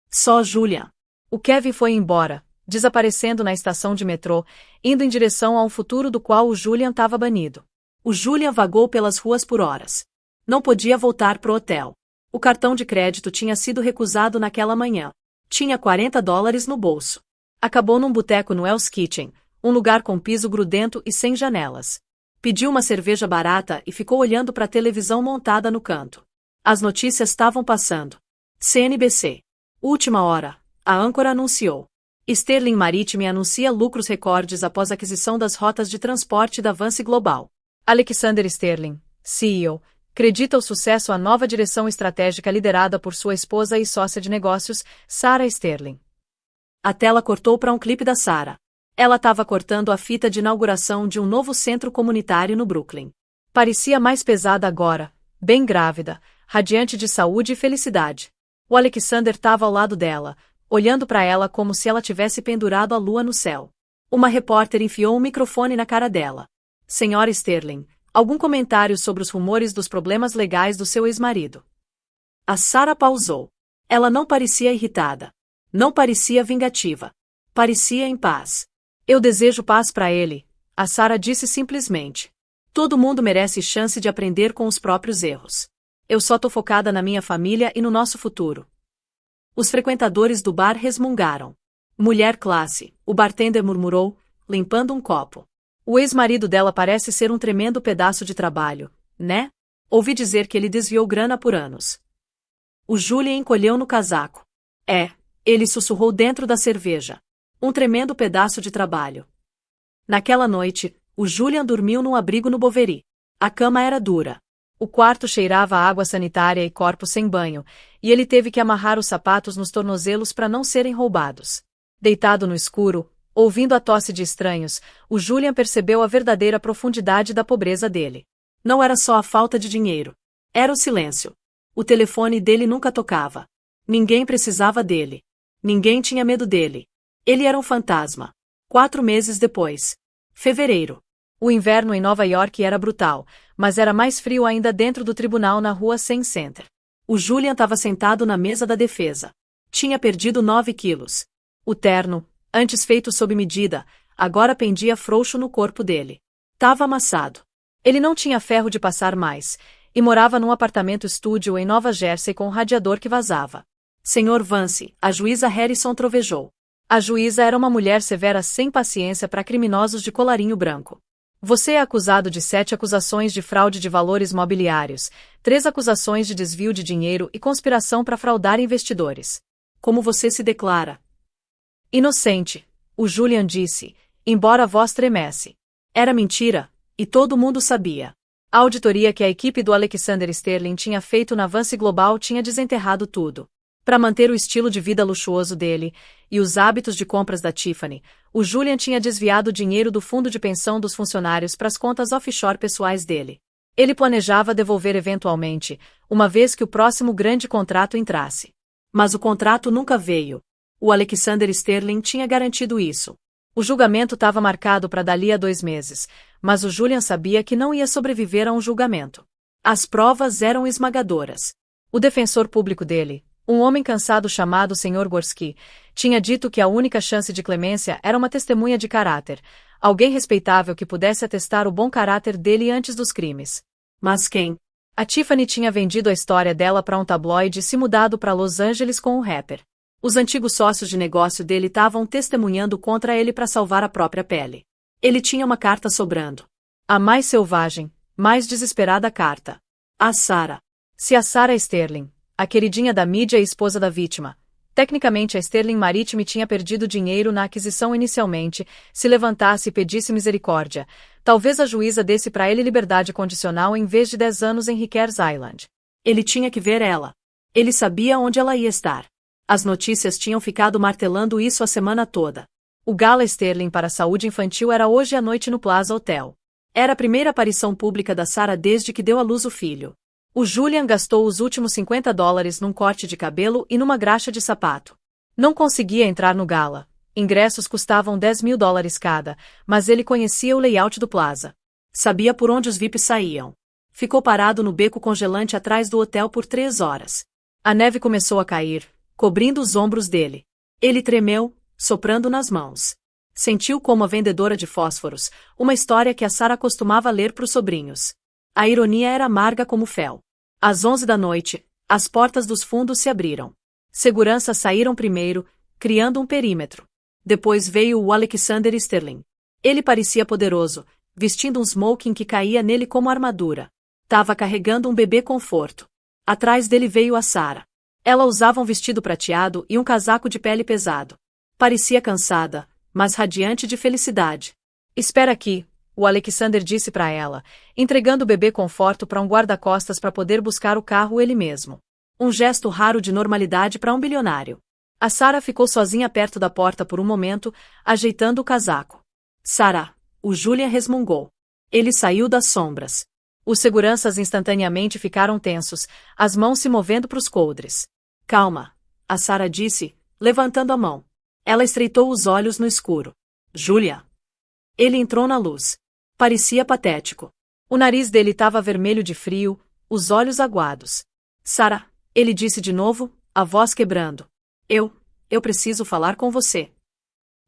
Só Julian. O Kevin foi embora, desaparecendo na estação de metrô, indo em direção a um futuro do qual o Julian estava banido. O Julian vagou pelas ruas por horas. Não podia voltar pro hotel. O cartão de crédito tinha sido recusado naquela manhã. Tinha $40 no bolso. Acabou num boteco no Hell's Kitchen, um lugar com piso grudento e sem janelas. Pediu uma cerveja barata e ficou olhando para a televisão montada no canto. As notícias estavam passando. CNBC. Última hora. A âncora anunciou. Sterling Maritime anuncia lucros recordes após aquisição das rotas de transporte da Vance Global. Alexander Sterling, CEO, acredita o sucesso à nova direção estratégica liderada por sua esposa e sócia de negócios, Sarah Sterling. A tela cortou para um clipe da Sarah. Ela estava cortando a fita de inauguração de um novo centro comunitário no Brooklyn. Parecia mais pesada agora, bem grávida, radiante de saúde e felicidade. O Alexander estava ao lado dela, olhando para ela como se ela tivesse pendurado a lua no céu. Uma repórter enfiou um microfone na cara dela. Senhora Sterling, algum comentário sobre os rumores dos problemas legais do seu ex-marido? A Sarah pausou. Ela não parecia irritada. Não parecia vingativa. Parecia em paz. Eu desejo paz para ele, a Sarah disse simplesmente. Todo mundo merece chance de aprender com os próprios erros. Eu só tô focada na minha família e no nosso futuro. Os frequentadores do bar resmungaram. Mulher classe, o bartender murmurou, limpando um copo. O ex-marido dela parece ser um tremendo pedaço de trabalho, né? Ouvi dizer que ele desviou grana por anos. O Julian encolheu no casaco. Ele sussurrou dentro da cerveja. Um tremendo pedaço de trabalho. Naquela noite, o Julian dormiu num abrigo no Boveri. A cama era dura. O quarto cheirava a água sanitária e corpos sem banho, e ele teve que amarrar os sapatos nos tornozelos para não serem roubados. Deitado no escuro, ouvindo a tosse de estranhos, o Julian percebeu a verdadeira profundidade da pobreza dele. Não era só a falta de dinheiro. Era o silêncio. O telefone dele nunca tocava. Ninguém precisava dele. Ninguém tinha medo dele. Ele era um fantasma. 4 meses depois. Fevereiro. O inverno em Nova York era brutal, mas era mais frio ainda dentro do tribunal na rua Senn Center. O Julian estava sentado na mesa da defesa. Tinha perdido 9 quilos. O terno, antes feito sob medida, agora pendia frouxo no corpo dele. Tava amassado. Ele não tinha ferro de passar mais, e morava num apartamento-estúdio em Nova Jersey com um radiador que vazava. Senhor Vance, a juíza Harrison trovejou. A juíza era uma mulher severa sem paciência para criminosos de colarinho branco. Você é acusado de 7 acusações de fraude de valores mobiliários, 3 acusações de desvio de dinheiro e conspiração para fraudar investidores. Como você se declara? Inocente, o Julian disse, embora a voz tremesse. Era mentira, e todo mundo sabia. A auditoria que a equipe do Alexander Sterling tinha feito na Vance Global tinha desenterrado tudo. Para manter o estilo de vida luxuoso dele e os hábitos de compras da Tiffany, o Julian tinha desviado o dinheiro do fundo de pensão dos funcionários para as contas offshore pessoais dele. Ele planejava devolver eventualmente, uma vez que o próximo grande contrato entrasse. Mas o contrato nunca veio. O Alexander Sterling tinha garantido isso. O julgamento estava marcado para dali a 2 meses, mas o Julian sabia que não ia sobreviver a um julgamento. As provas eram esmagadoras. O defensor público dele, um homem cansado chamado Sr. Gorski, tinha dito que a única chance de clemência era uma testemunha de caráter, alguém respeitável que pudesse atestar o bom caráter dele antes dos crimes. Mas quem? A Tiffany tinha vendido a história dela para um tabloide e se mudado para Los Angeles com um rapper. Os antigos sócios de negócio dele estavam testemunhando contra ele para salvar a própria pele. Ele tinha uma carta sobrando. A mais selvagem, mais desesperada carta. A Sarah. Se a Sarah Sterling, a queridinha da mídia e esposa da vítima, tecnicamente a Sterling Maritime tinha perdido dinheiro na aquisição inicialmente, se levantasse e pedisse misericórdia, talvez a juíza desse para ele liberdade condicional em vez de 10 anos em Rikers Island. Ele tinha que ver ela. Ele sabia onde ela ia estar. As notícias tinham ficado martelando isso a semana toda. O gala Sterling para a saúde infantil era hoje à noite no Plaza Hotel. Era a primeira aparição pública da Sarah desde que deu à luz o filho. O Julian gastou os últimos $50 num corte de cabelo e numa graxa de sapato. Não conseguia entrar no gala. Ingressos custavam $10.000 cada, mas ele conhecia o layout do Plaza. Sabia por onde os VIPs saíam. Ficou parado no beco congelante atrás do hotel por 3 horas. A neve começou a cair, cobrindo os ombros dele. Ele tremeu, soprando nas mãos. Sentiu como a vendedora de fósforos, uma história que a Sarah costumava ler para os sobrinhos. A ironia era amarga como fel. Às 11 da noite, as portas dos fundos se abriram. Seguranças saíram primeiro, criando um perímetro. Depois veio o Alexander Sterling. Ele parecia poderoso, vestindo um smoking que caía nele como armadura. Tava carregando um bebê conforto. Atrás dele veio a Sarah. Ela usava um vestido prateado e um casaco de pele pesado. Parecia cansada, mas radiante de felicidade. Espera aqui, o Alexander disse para ela, entregando o bebê conforto para um guarda-costas para poder buscar o carro ele mesmo. Um gesto raro de normalidade para um bilionário. A Sarah ficou sozinha perto da porta por um momento, ajeitando o casaco. Sarah, o Julian resmungou. Ele saiu das sombras. Os seguranças instantaneamente ficaram tensos, as mãos se movendo para os coldres. Calma, a Sarah disse, levantando a mão. Ela estreitou os olhos no escuro. Julia. Ele entrou na luz. Parecia patético. O nariz dele estava vermelho de frio, os olhos aguados. Sarah, ele disse de novo, a voz quebrando. Eu preciso falar com você.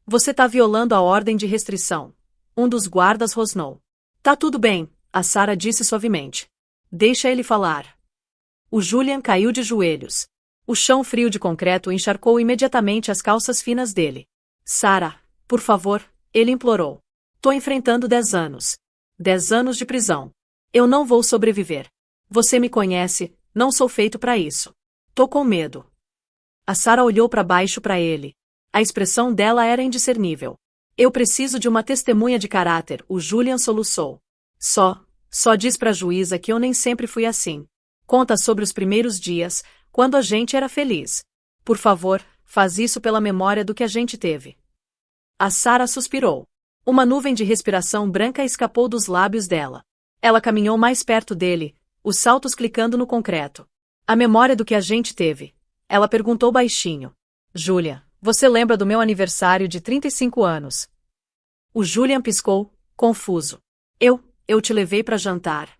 Você tá violando a ordem de restrição. Um dos guardas rosnou. Tá tudo bem, a Sarah disse suavemente. Deixa ele falar. O Julian caiu de joelhos. O chão frio de concreto encharcou imediatamente as calças finas dele. Sarah, por favor, ele implorou. Tô enfrentando 10 anos. 10 anos de prisão. Eu não vou sobreviver. Você me conhece, não sou feito para isso. Tô com medo. A Sarah olhou para baixo para ele. A expressão dela era indiscernível. Eu preciso de uma testemunha de caráter, o Julian soluçou. Só diz pra juíza que eu nem sempre fui assim. Conta sobre os primeiros dias, quando a gente era feliz. Por favor, faz isso pela memória do que a gente teve. A Sarah suspirou. Uma nuvem de respiração branca escapou dos lábios dela. Ela caminhou mais perto dele, os saltos clicando no concreto. A memória do que a gente teve. Ela perguntou baixinho. Julia, você lembra do meu aniversário de 35 anos? O Julian piscou, confuso. Eu te levei para jantar.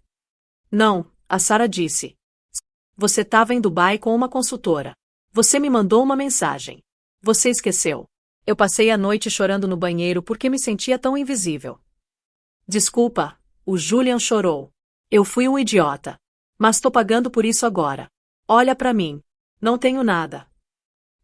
Não, a Sarah disse. Você estava em Dubai com uma consultora. Você me mandou uma mensagem. Você esqueceu. Eu passei a noite chorando no banheiro porque me sentia tão invisível. Desculpa, o Julian chorou. Eu fui um idiota. Mas tô pagando por isso agora. Olha para mim. Não tenho nada.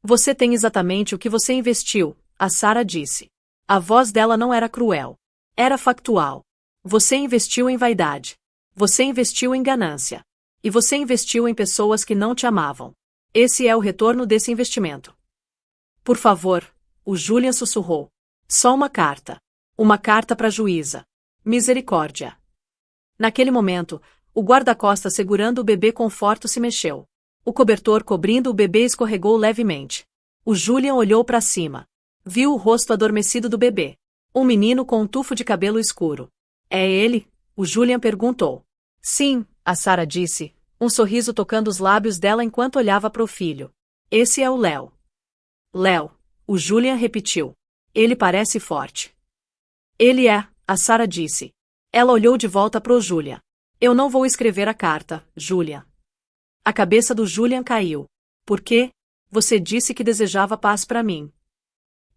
Você tem exatamente o que você investiu, a Sarah disse. A voz dela não era cruel. Era factual. Você investiu em vaidade. Você investiu em ganância. E você investiu em pessoas que não te amavam. Esse é o retorno desse investimento. Por favor, o Julian sussurrou. Só uma carta. Uma carta para a juíza. Misericórdia. Naquele momento, o guarda-costas segurando o bebê conforto se mexeu. O cobertor cobrindo o bebê escorregou levemente. O Julian olhou para cima. Viu o rosto adormecido do bebê. Um menino com um tufo de cabelo escuro. É ele? O Julian perguntou. Sim, a Sarah disse, um sorriso tocando os lábios dela enquanto olhava para o filho. Esse é o Léo. Léo, o Julian repetiu. Ele parece forte. Ele é, a Sarah disse. Ela olhou de volta para o Julian. Eu não vou escrever a carta, Julian. A cabeça do Julian caiu. Por quê? Você disse que desejava paz para mim.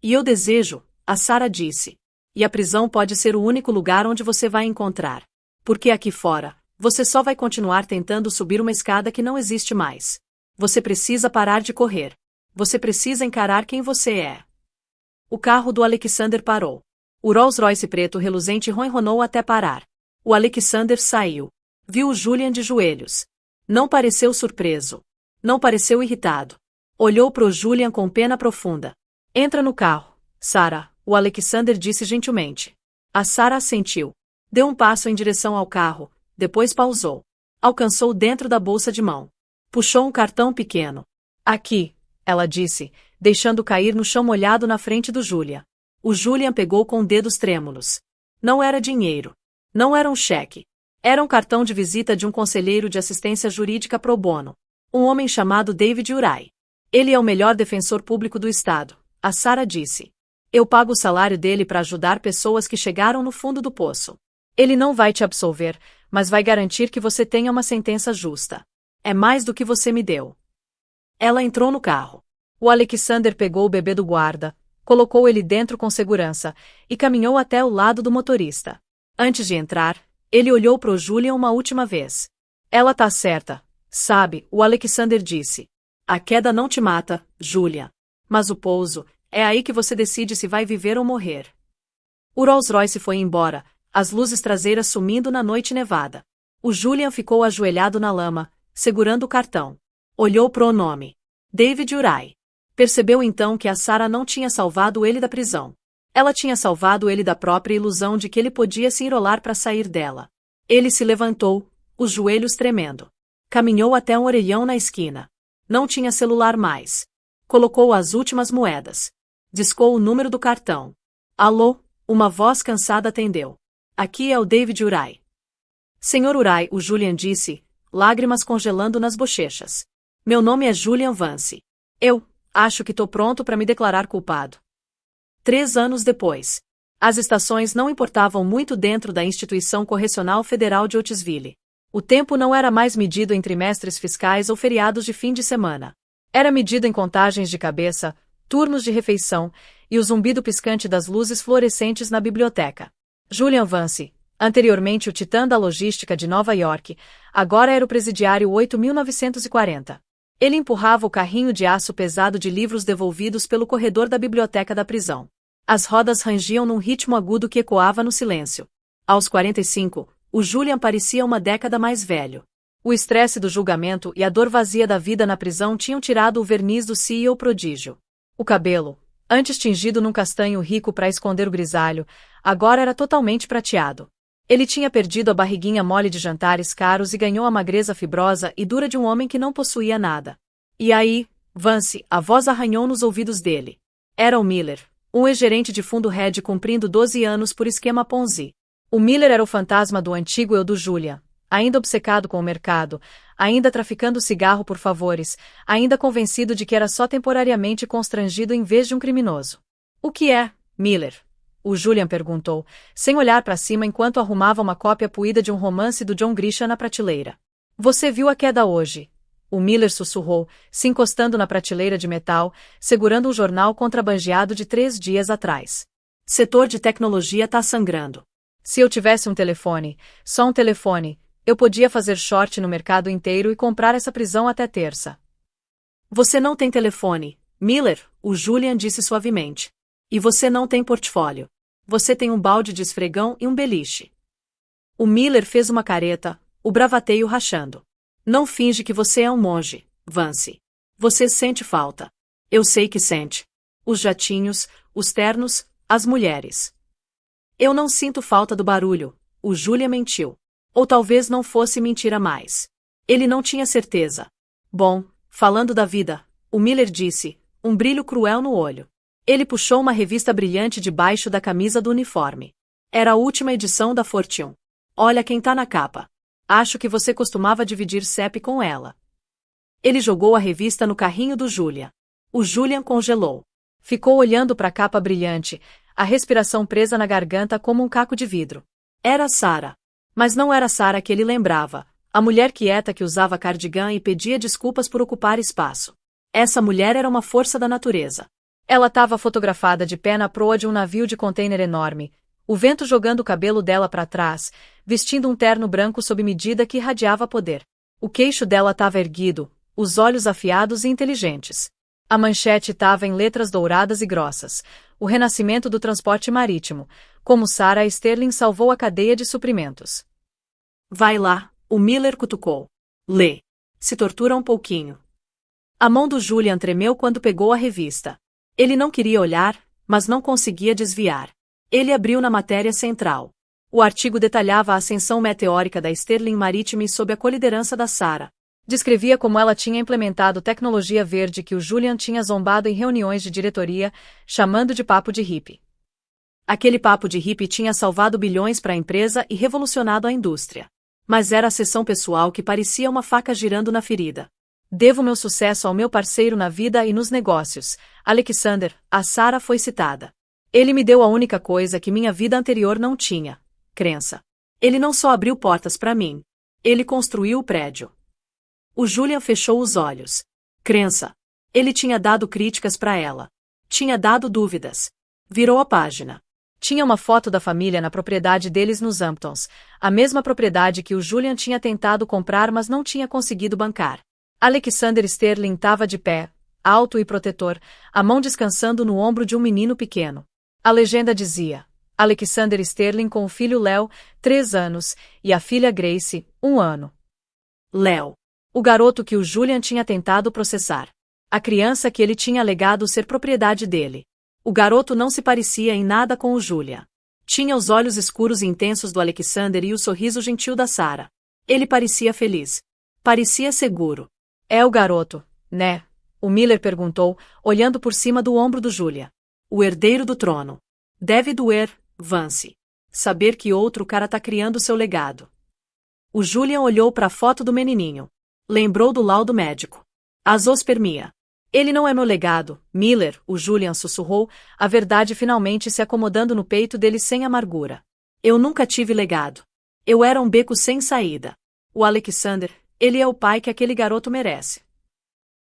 E eu desejo, a Sarah disse. E a prisão pode ser o único lugar onde você vai encontrar. Porque aqui fora, você só vai continuar tentando subir uma escada que não existe mais. Você precisa parar de correr. Você precisa encarar quem você é. O carro do Alexander parou. O Rolls-Royce preto reluzente ronronou até parar. O Alexander saiu. Viu o Julian de joelhos. Não pareceu surpreso. Não pareceu irritado. Olhou para o Julian com pena profunda. Entra no carro, Sarah, o Alexander disse gentilmente. A Sarah assentiu. Deu um passo em direção ao carro, depois pausou. Alcançou dentro da bolsa de mão. Puxou um cartão pequeno. Aqui, ela disse, deixando cair no chão molhado na frente do Julian. O Julian pegou com dedos trêmulos. Não era dinheiro. Não era um cheque. Era um cartão de visita de um conselheiro de assistência jurídica pro bono. Um homem chamado David Uri. Ele é o melhor defensor público do estado, a Sarah disse. Eu pago o salário dele para ajudar pessoas que chegaram no fundo do poço. Ele não vai te absolver, mas vai garantir que você tenha uma sentença justa. É mais do que você me deu. Ela entrou no carro. O Alexander pegou o bebê do guarda, colocou ele dentro com segurança e caminhou até o lado do motorista. Antes de entrar, ele olhou pro Julian uma última vez. Ela tá certa, sabe, o Alexander disse. A queda não te mata, Julian. Mas o pouso, é aí que você decide se vai viver ou morrer. O Rolls-Royce foi embora, as luzes traseiras sumindo na noite nevada. O Julian ficou ajoelhado na lama, segurando o cartão. Olhou pro nome. David Uri. Percebeu então que a Sarah não tinha salvado ele da prisão. Ela tinha salvado ele da própria ilusão de que ele podia se enrolar para sair dela. Ele se levantou, os joelhos tremendo. Caminhou até um orelhão na esquina. Não tinha celular mais. Colocou as últimas moedas. Discou o número do cartão. Alô? Uma voz cansada atendeu. Aqui é o David Uri. Senhor Uri, o Julian disse, lágrimas congelando nas bochechas. Meu nome é Julian Vance. Eu acho que tô pronto para me declarar culpado. 3 anos depois. As estações não importavam muito dentro da Instituição Correcional Federal de Otisville. O tempo não era mais medido em trimestres fiscais ou feriados de fim de semana. Era medido em contagens de cabeça, turnos de refeição e o zumbido piscante das luzes fluorescentes na biblioteca. Julian Vance, anteriormente o titã da logística de Nova York, agora era o presidiário 8.940. Ele empurrava o carrinho de aço pesado de livros devolvidos pelo corredor da biblioteca da prisão. As rodas rangiam num ritmo agudo que ecoava no silêncio. Aos 45, o Julian parecia uma década mais velho. O estresse do julgamento e a dor vazia da vida na prisão tinham tirado o verniz do CEO prodígio. O cabelo, antes tingido num castanho rico para esconder o grisalho, agora era totalmente prateado. Ele tinha perdido a barriguinha mole de jantares caros e ganhou a magreza fibrosa e dura de um homem que não possuía nada. E aí, Vance, a voz arranhou nos ouvidos dele. Era o Miller, um ex-gerente de fundo hedge cumprindo 12 anos por esquema Ponzi. O Miller era o fantasma do antigo eu do Julian, ainda obcecado com o mercado, ainda traficando cigarro por favores, ainda convencido de que era só temporariamente constrangido em vez de um criminoso. O que é, Miller? O Julian perguntou, sem olhar para cima enquanto arrumava uma cópia poída de um romance do John Grisham na prateleira. Você viu a queda hoje? O Miller sussurrou, se encostando na prateleira de metal, segurando um jornal contrabandeado de 3 dias atrás. Setor de tecnologia tá sangrando. Se eu tivesse um telefone, só um telefone, eu podia fazer short no mercado inteiro e comprar essa prisão até terça. Você não tem telefone, Miller, o Julian disse suavemente. E você não tem portfólio. Você tem um balde de esfregão e um beliche. O Miller fez uma careta, o bravateio rachando. Não finge que você é um monge, Vance. Você sente falta. Eu sei que sente. Os jatinhos, os ternos, as mulheres. Eu não sinto falta do barulho, o Julian mentiu. Ou talvez não fosse mentira mais. Ele não tinha certeza. Bom, falando da vida, o Miller disse, um brilho cruel no olho. Ele puxou uma revista brilhante debaixo da camisa do uniforme. Era a última edição da Fortune. Olha quem tá na capa. Acho que você costumava dividir CEP com ela. Ele jogou a revista no carrinho do Julian. O Julian congelou. Ficou olhando para a capa brilhante, a respiração presa na garganta como um caco de vidro. Era Sarah. Mas não era Sarah que ele lembrava, a mulher quieta que usava cardigan e pedia desculpas por ocupar espaço. Essa mulher era uma força da natureza. Ela estava fotografada de pé na proa de um navio de container enorme, o vento jogando o cabelo dela para trás, vestindo um terno branco sob medida que irradiava poder. O queixo dela estava erguido, os olhos afiados e inteligentes. A manchete estava em letras douradas e grossas, o renascimento do transporte marítimo, como Sarah Sterling salvou a cadeia de suprimentos. Vai lá, o Miller cutucou. Lê. Se tortura um pouquinho. A mão do Julian tremeu quando pegou a revista. Ele não queria olhar, mas não conseguia desviar. Ele abriu na matéria central. O artigo detalhava a ascensão meteórica da Sterling Maritime sob a coliderança da Sarah. Descrevia como ela tinha implementado tecnologia verde que o Julian tinha zombado em reuniões de diretoria, chamando de papo de hippie. Aquele papo de hippie tinha salvado bilhões para a empresa e revolucionado a indústria. Mas era a seção pessoal que parecia uma faca girando na ferida. Devo meu sucesso ao meu parceiro na vida e nos negócios, Alexander. A Sarah foi citada. Ele me deu a única coisa que minha vida anterior não tinha: crença. Ele não só abriu portas para mim. Ele construiu o prédio. O Julian fechou os olhos. Crença. Ele tinha dado críticas para ela. Tinha dado dúvidas. Virou a página. Tinha uma foto da família na propriedade deles nos Hamptons, a mesma propriedade que o Julian tinha tentado comprar mas não tinha conseguido bancar. Alexander Sterling estava de pé, alto e protetor, a mão descansando no ombro de um menino pequeno. A legenda dizia: Alexander Sterling com o filho Léo, 3 anos, e a filha Grace, 1 ano. Léo. O garoto que o Julian tinha tentado processar. A criança que ele tinha alegado ser propriedade dele. O garoto não se parecia em nada com o Julian. Tinha os olhos escuros e intensos do Alexander e o sorriso gentil da Sarah. Ele parecia feliz. Parecia seguro. É o garoto, né? O Miller perguntou, olhando por cima do ombro do Julian. O herdeiro do trono. Deve doer, Vance. Saber que outro cara tá criando seu legado. O Julian olhou para a foto do menininho. Lembrou do laudo médico. Azospermia. Ele não é meu legado, Miller, o Julian sussurrou, a verdade finalmente se acomodando no peito dele sem amargura. Eu nunca tive legado. Eu era um beco sem saída. O Alexander, ele é o pai que aquele garoto merece.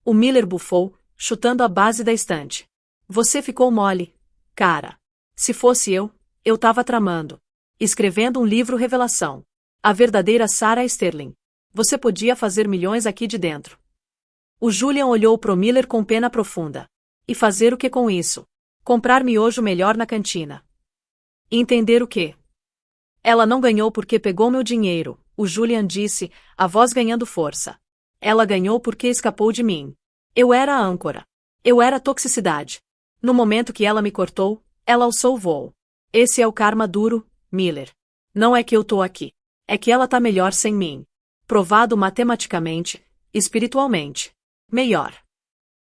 O Miller bufou, chutando a base da estante. Você ficou mole, cara. Se fosse eu tava tramando. Escrevendo um livro revelação. A verdadeira Sarah Sterling. Você podia fazer milhões aqui de dentro. O Julian olhou pro Miller com pena profunda. E fazer o que com isso? Comprar miojo melhor na cantina. Entender o quê? Ela não ganhou porque pegou meu dinheiro, o Julian disse, a voz ganhando força. Ela ganhou porque escapou de mim. Eu era a âncora. Eu era a toxicidade. No momento que ela me cortou, ela alçou o voo. Esse é o karma duro, Miller. Não é que eu tô aqui. É que ela tá melhor sem mim. Provado matematicamente, espiritualmente. Melhor.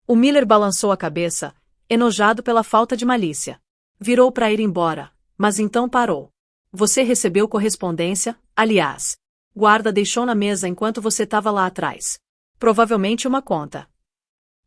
O Miller balançou a cabeça, enojado pela falta de malícia. Virou para ir embora, mas então parou. Você recebeu correspondência, aliás. Guarda deixou na mesa enquanto você estava lá atrás. Provavelmente uma conta.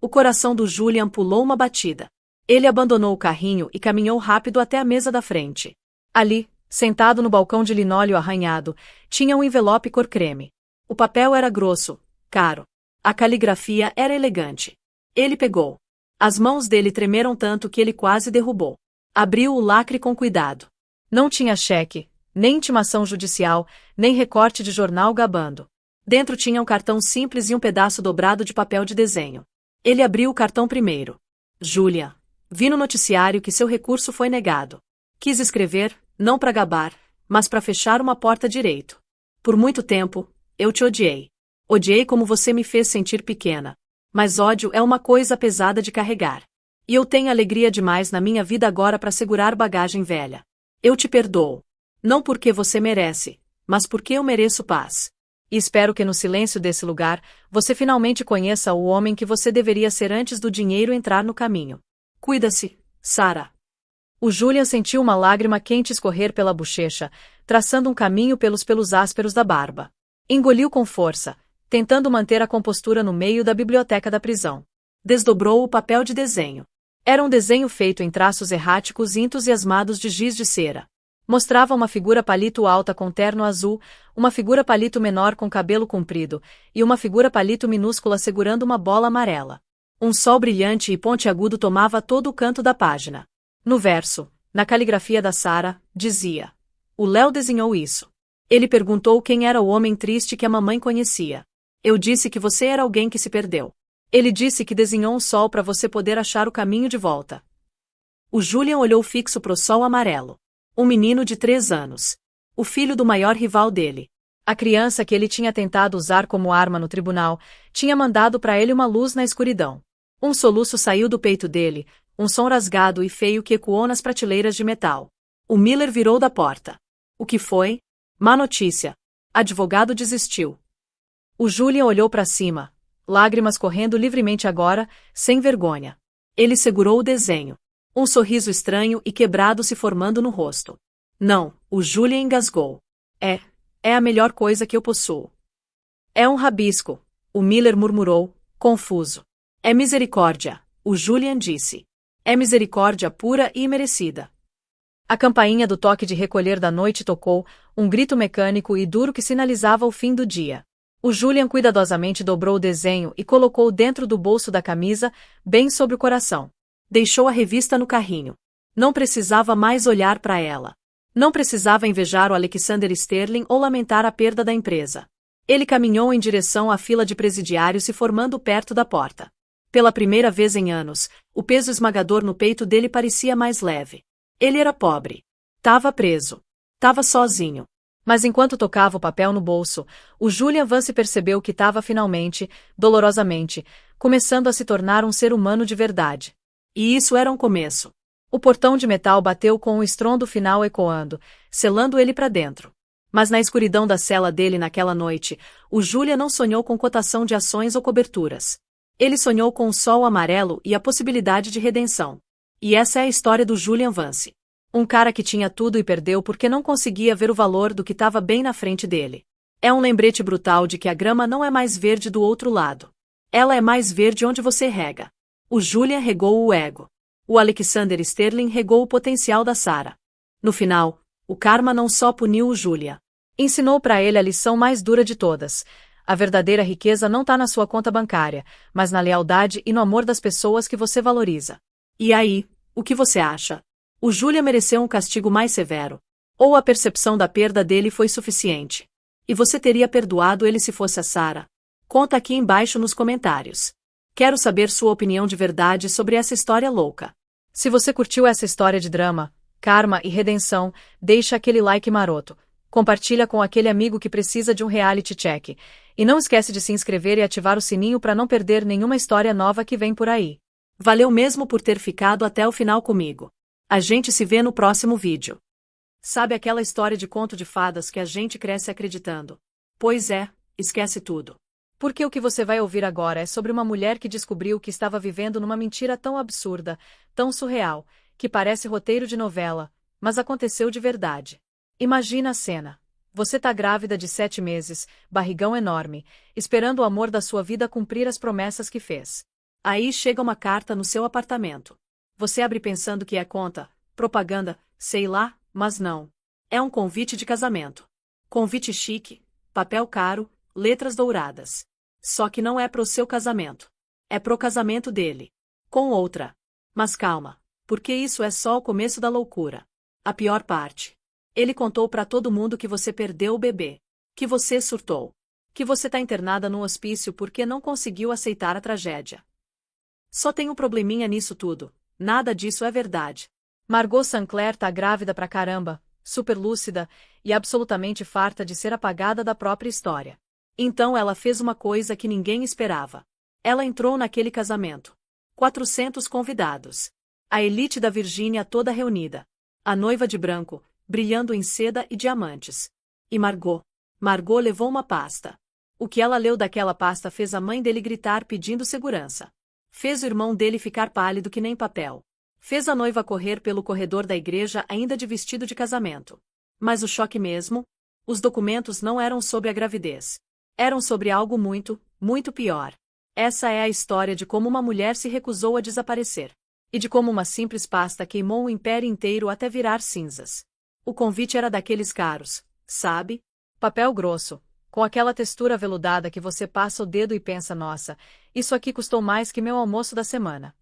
O coração do Julian pulou uma batida. Ele abandonou o carrinho e caminhou rápido até a mesa da frente. Ali, sentado no balcão de linóleo arranhado, tinha um envelope cor creme. O papel era grosso, caro. A caligrafia era elegante. Ele pegou. As mãos dele tremeram tanto que ele quase derrubou. Abriu o lacre com cuidado. Não tinha cheque, nem intimação judicial, nem recorte de jornal gabando. Dentro tinha um cartão simples e um pedaço dobrado de papel de desenho. Ele abriu o cartão primeiro. Julia, vi no noticiário que seu recurso foi negado. Quis escrever, não para gabar, mas para fechar uma porta direito. Por muito tempo, eu te odiei. Odiei como você me fez sentir pequena. Mas ódio é uma coisa pesada de carregar. E eu tenho alegria demais na minha vida agora para segurar bagagem velha. Eu te perdoo. Não porque você merece, mas porque eu mereço paz. E espero que no silêncio desse lugar, você finalmente conheça o homem que você deveria ser antes do dinheiro entrar no caminho. Cuida-se, Sarah. O Julian sentiu uma lágrima quente escorrer pela bochecha, traçando um caminho pelos pelos ásperos da barba. Engoliu com força, tentando manter a compostura no meio da biblioteca da prisão. Desdobrou o papel de desenho. Era um desenho feito em traços erráticos e entusiasmados de giz de cera. Mostrava uma figura palito alta com terno azul, uma figura palito menor com cabelo comprido, e uma figura palito minúscula segurando uma bola amarela. Um sol brilhante e pontiagudo tomava todo o canto da página. No verso, na caligrafia da Sarah, dizia: o Léo desenhou isso. Ele perguntou quem era o homem triste que a mamãe conhecia. Eu disse que você era alguém que se perdeu. Ele disse que desenhou um sol para você poder achar o caminho de volta. O Julian olhou fixo pro sol amarelo. Um menino de 3 anos. O filho do maior rival dele. A criança que ele tinha tentado usar como arma no tribunal, tinha mandado para ele uma luz na escuridão. Um soluço saiu do peito dele, um som rasgado e feio que ecoou nas prateleiras de metal. O Miller virou da porta. O que foi? Má notícia. Advogado desistiu. O Julian olhou para cima, lágrimas correndo livremente agora, sem vergonha. Ele segurou o desenho. Um sorriso estranho e quebrado se formando no rosto. Não, o Julian engasgou. É a melhor coisa que eu possuo. É um rabisco, o Miller murmurou, confuso. É misericórdia, o Julian disse. É misericórdia pura e imerecida. A campainha do toque de recolher da noite tocou, um grito mecânico e duro que sinalizava o fim do dia. O Julian cuidadosamente dobrou o desenho e colocou dentro do bolso da camisa, bem sobre o coração. Deixou a revista no carrinho. Não precisava mais olhar para ela. Não precisava invejar o Alexander Sterling ou lamentar a perda da empresa. Ele caminhou em direção à fila de presidiários se formando perto da porta. Pela primeira vez em anos, o peso esmagador no peito dele parecia mais leve. Ele era pobre. Tava preso. Tava sozinho. Mas enquanto tocava o papel no bolso, o Julian Vance percebeu que estava finalmente, dolorosamente, começando a se tornar um ser humano de verdade. E isso era um começo. O portão de metal bateu com um estrondo final ecoando, selando ele para dentro. Mas na escuridão da cela dele naquela noite, o Julian não sonhou com cotação de ações ou coberturas. Ele sonhou com o sol amarelo e a possibilidade de redenção. E essa é a história do Julian Vance. Um cara que tinha tudo e perdeu porque não conseguia ver o valor do que estava bem na frente dele. É um lembrete brutal de que a grama não é mais verde do outro lado. Ela é mais verde onde você rega. O Julian regou o ego. O Alexander Sterling regou o potencial da Sarah. No final, o karma não só puniu o Julian. Ensinou para ele a lição mais dura de todas. A verdadeira riqueza não está na sua conta bancária, mas na lealdade e no amor das pessoas que você valoriza. E aí, o que você acha? O Julian mereceu um castigo mais severo? Ou a percepção da perda dele foi suficiente? E você teria perdoado ele se fosse a Sarah? Conta aqui embaixo nos comentários. Quero saber sua opinião de verdade sobre essa história louca. Se você curtiu essa história de drama, karma e redenção, deixa aquele like maroto. Compartilha com aquele amigo que precisa de um reality check. E não esquece de se inscrever e ativar o sininho para não perder nenhuma história nova que vem por aí. Valeu mesmo por ter ficado até o final comigo. A gente se vê no próximo vídeo. Sabe aquela história de conto de fadas que a gente cresce acreditando? Pois é, esquece tudo. Porque o que você vai ouvir agora é sobre uma mulher que descobriu que estava vivendo numa mentira tão absurda, tão surreal, que parece roteiro de novela, mas aconteceu de verdade. Imagina a cena. Você tá grávida de 7 meses, barrigão enorme, esperando o amor da sua vida cumprir as promessas que fez. Aí chega uma carta no seu apartamento. Você abre pensando que é conta, propaganda, sei lá, mas não. É um convite de casamento. Convite chique, papel caro, letras douradas. Só que não é pro seu casamento. É pro casamento dele. Com outra. Mas calma, porque isso é só o começo da loucura. A pior parte. Ele contou pra todo mundo que você perdeu o bebê. Que você surtou. Que você tá internada no hospício porque não conseguiu aceitar a tragédia. Só tem um probleminha nisso tudo. Nada disso é verdade. Margot Sinclair tá grávida pra caramba, super lúcida, e absolutamente farta de ser apagada da própria história. Então ela fez uma coisa que ninguém esperava. Ela entrou naquele casamento. 400 convidados. A elite da Virgínia toda reunida. A noiva de branco, brilhando em seda e diamantes. E Margot. Margot levou uma pasta. O que ela leu daquela pasta fez a mãe dele gritar pedindo segurança. Fez o irmão dele ficar pálido que nem papel. Fez a noiva correr pelo corredor da igreja ainda de vestido de casamento. Mas o choque mesmo? Os documentos não eram sobre a gravidez. Eram sobre algo muito, muito pior. Essa é a história de como uma mulher se recusou a desaparecer. E de como uma simples pasta queimou o império inteiro até virar cinzas. O convite era daqueles caros, sabe? Papel grosso, com aquela textura veludada que você passa o dedo e pensa, nossa, isso aqui custou mais que meu almoço da semana.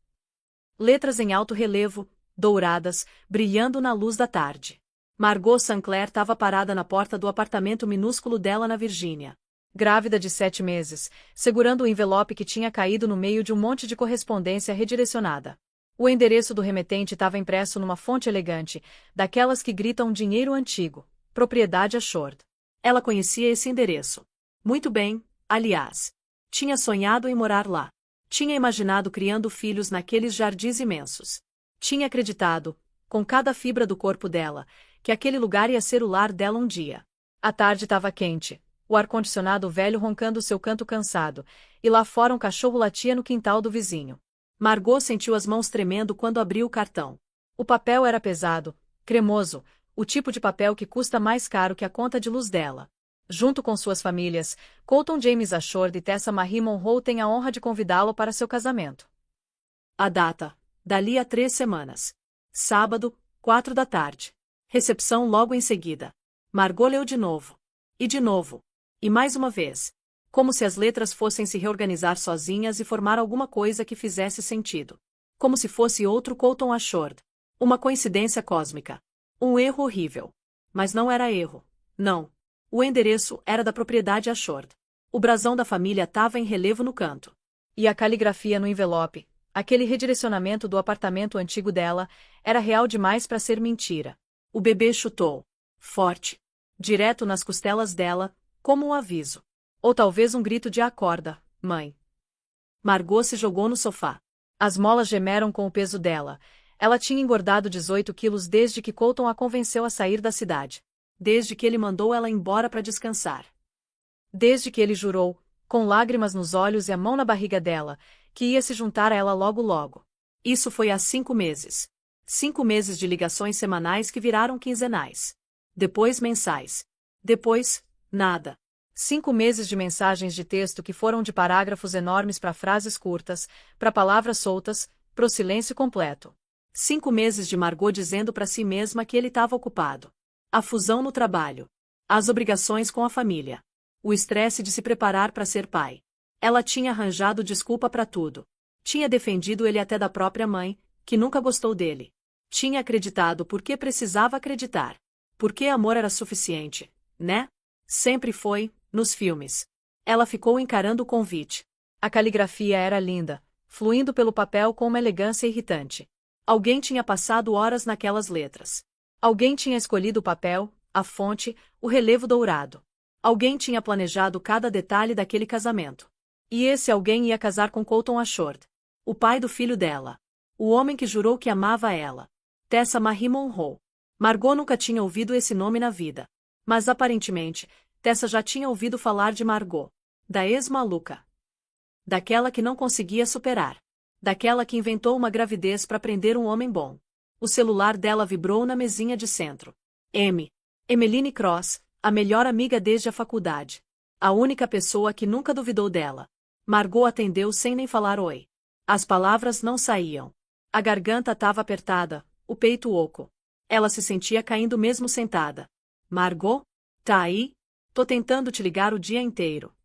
Letras em alto relevo, douradas, brilhando na luz da tarde. Margot Sinclair estava parada na porta do apartamento minúsculo dela na Virgínia. Grávida de 7 meses, segurando o envelope que tinha caído no meio de um monte de correspondência redirecionada. O endereço do remetente estava impresso numa fonte elegante, daquelas que gritam dinheiro antigo, propriedade Assured. Ela conhecia esse endereço. Muito bem, aliás. Tinha sonhado em morar lá. Tinha imaginado criando filhos naqueles jardins imensos. Tinha acreditado, com cada fibra do corpo dela, que aquele lugar ia ser o lar dela um dia. A tarde estava quente, o ar-condicionado velho roncando seu canto cansado, e lá fora um cachorro latia no quintal do vizinho. Margot sentiu as mãos tremendo quando abriu o cartão. O papel era pesado, cremoso, o tipo de papel que custa mais caro que a conta de luz dela. Junto com suas famílias, Colton James Ashford e Tessa Marie Monroe têm a honra de convidá-lo para seu casamento. A data: dali a 3 semanas. Sábado, 4 da tarde. Recepção logo em seguida. Margot leu de novo. E de novo. E mais uma vez. Como se as letras fossem se reorganizar sozinhas e formar alguma coisa que fizesse sentido. Como se fosse outro Colton Ashford. Uma coincidência cósmica. Um erro horrível. Mas não era erro. Não. O endereço era da propriedade Ashford. O brasão da família estava em relevo no canto. E a caligrafia no envelope, aquele redirecionamento do apartamento antigo dela, era real demais para ser mentira. O bebê chutou. Forte. Direto nas costelas dela, como um aviso. Ou talvez um grito de acorda, mãe. Margot se jogou no sofá. As molas gemeram com o peso dela. Ela tinha engordado 18 quilos desde que Colton a convenceu a sair da cidade. Desde que ele mandou ela embora para descansar. Desde que ele jurou, com lágrimas nos olhos e a mão na barriga dela, que ia se juntar a ela logo logo. Isso foi há 5 meses. 5 meses de ligações semanais que viraram quinzenais. Depois mensais. Depois, nada. 5 meses de mensagens de texto que foram de parágrafos enormes para frases curtas, para palavras soltas, pro silêncio completo. 5 meses de Margot dizendo para si mesma que ele estava ocupado. A fusão no trabalho. As obrigações com a família. O estresse de se preparar para ser pai. Ela tinha arranjado desculpa para tudo. Tinha defendido ele até da própria mãe, que nunca gostou dele. Tinha acreditado porque precisava acreditar. Porque amor era suficiente, né? Sempre foi, nos filmes. Ela ficou encarando o convite. A caligrafia era linda, fluindo pelo papel com uma elegância irritante. Alguém tinha passado horas naquelas letras. Alguém tinha escolhido o papel, a fonte, o relevo dourado. Alguém tinha planejado cada detalhe daquele casamento. E esse alguém ia casar com Colton Ashford, o pai do filho dela. O homem que jurou que amava ela. Tessa Marie Monroe. Margot nunca tinha ouvido esse nome na vida. Mas aparentemente, Tessa já tinha ouvido falar de Margot. Da ex-maluca. Daquela que não conseguia superar. Daquela que inventou uma gravidez para prender um homem bom. O celular dela vibrou na mesinha de centro. Emmeline Cross, a melhor amiga desde a faculdade. A única pessoa que nunca duvidou dela. Margot atendeu sem nem falar oi. As palavras não saíam. A garganta estava apertada, o peito oco. Ela se sentia caindo mesmo sentada. Margot? Tá aí? Tô tentando te ligar o dia inteiro.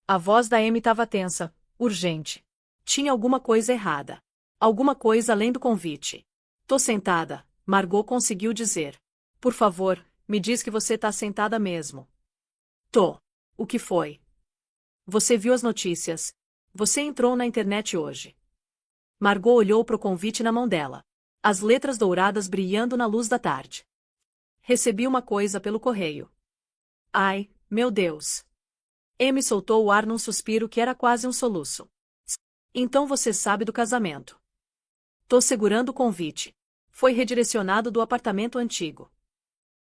A voz da Amy estava tensa, urgente. Tinha alguma coisa errada. Alguma coisa além do convite. Tô sentada, Margot conseguiu dizer. Por favor, me diz que você tá sentada mesmo. Tô. O que foi? Você viu as notícias. Você entrou na internet hoje. Margot olhou pro convite na mão dela. As letras douradas brilhando na luz da tarde. Recebi uma coisa pelo correio. Ai, meu Deus. Amy soltou o ar num suspiro que era quase um soluço. Então você sabe do casamento. Tô segurando o convite. Foi redirecionado do apartamento antigo.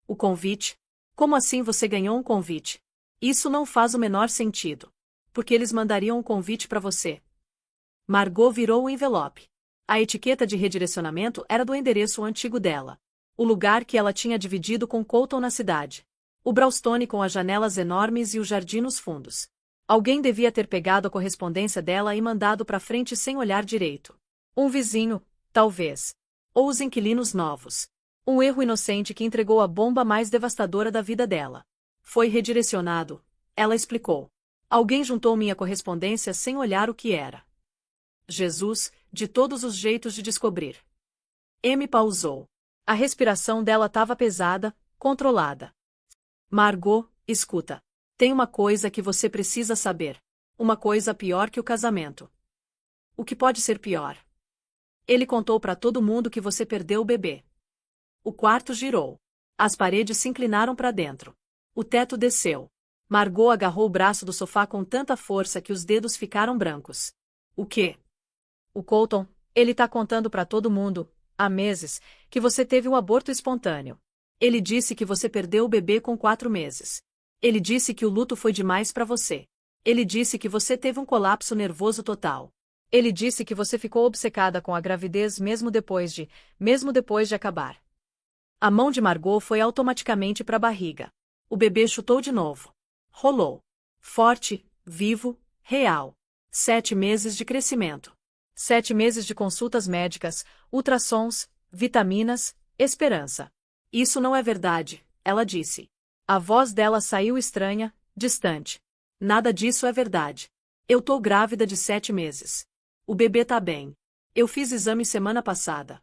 O convite? Como assim você ganhou um convite? Isso não faz o menor sentido. Porque eles mandariam um convite para você. Margot virou o envelope. A etiqueta de redirecionamento era do endereço antigo dela. O lugar que ela tinha dividido com Colton na cidade. O brownstone com as janelas enormes e o jardim nos fundos. Alguém devia ter pegado a correspondência dela e mandado para frente sem olhar direito. Um vizinho, talvez. Ou os inquilinos novos. Um erro inocente que entregou a bomba mais devastadora da vida dela. Foi redirecionado, ela explicou. Alguém juntou minha correspondência sem olhar o que era. Jesus, de todos os jeitos de descobrir. Amy pausou. A respiração dela estava pesada, controlada. Margot, escuta. Tem uma coisa que você precisa saber. Uma coisa pior que o casamento. O que pode ser pior? Ele contou para todo mundo que você perdeu o bebê. O quarto girou. As paredes se inclinaram para dentro. O teto desceu. Margot agarrou o braço do sofá com tanta força que os dedos ficaram brancos. O quê? O Colton, ele tá contando para todo mundo, há meses, que você teve um aborto espontâneo. Ele disse que você perdeu o bebê com 4 meses. Ele disse que o luto foi demais para você. Ele disse que você teve um colapso nervoso total. Ele disse que você ficou obcecada com a gravidez mesmo depois de acabar. A mão de Margot foi automaticamente para a barriga. O bebê chutou de novo. Rolou. Forte, vivo, real. 7 meses de crescimento. 7 meses de consultas médicas, ultrassons, vitaminas, esperança. Isso não é verdade, ela disse. A voz dela saiu estranha, distante. Nada disso é verdade. Eu tô grávida de 7 meses. O bebê tá bem. Eu fiz exame semana passada.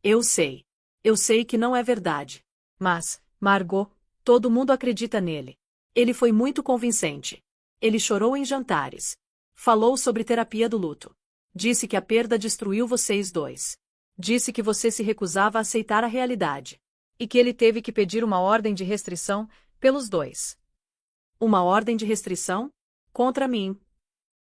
Eu sei. Eu sei que não é verdade. Mas, Margot, todo mundo acredita nele. Ele foi muito convincente. Ele chorou em jantares. Falou sobre terapia do luto. Disse que a perda destruiu vocês dois. Disse que você se recusava a aceitar a realidade. E que ele teve que pedir uma ordem de restrição, pelos dois. Uma ordem de restrição? Contra mim.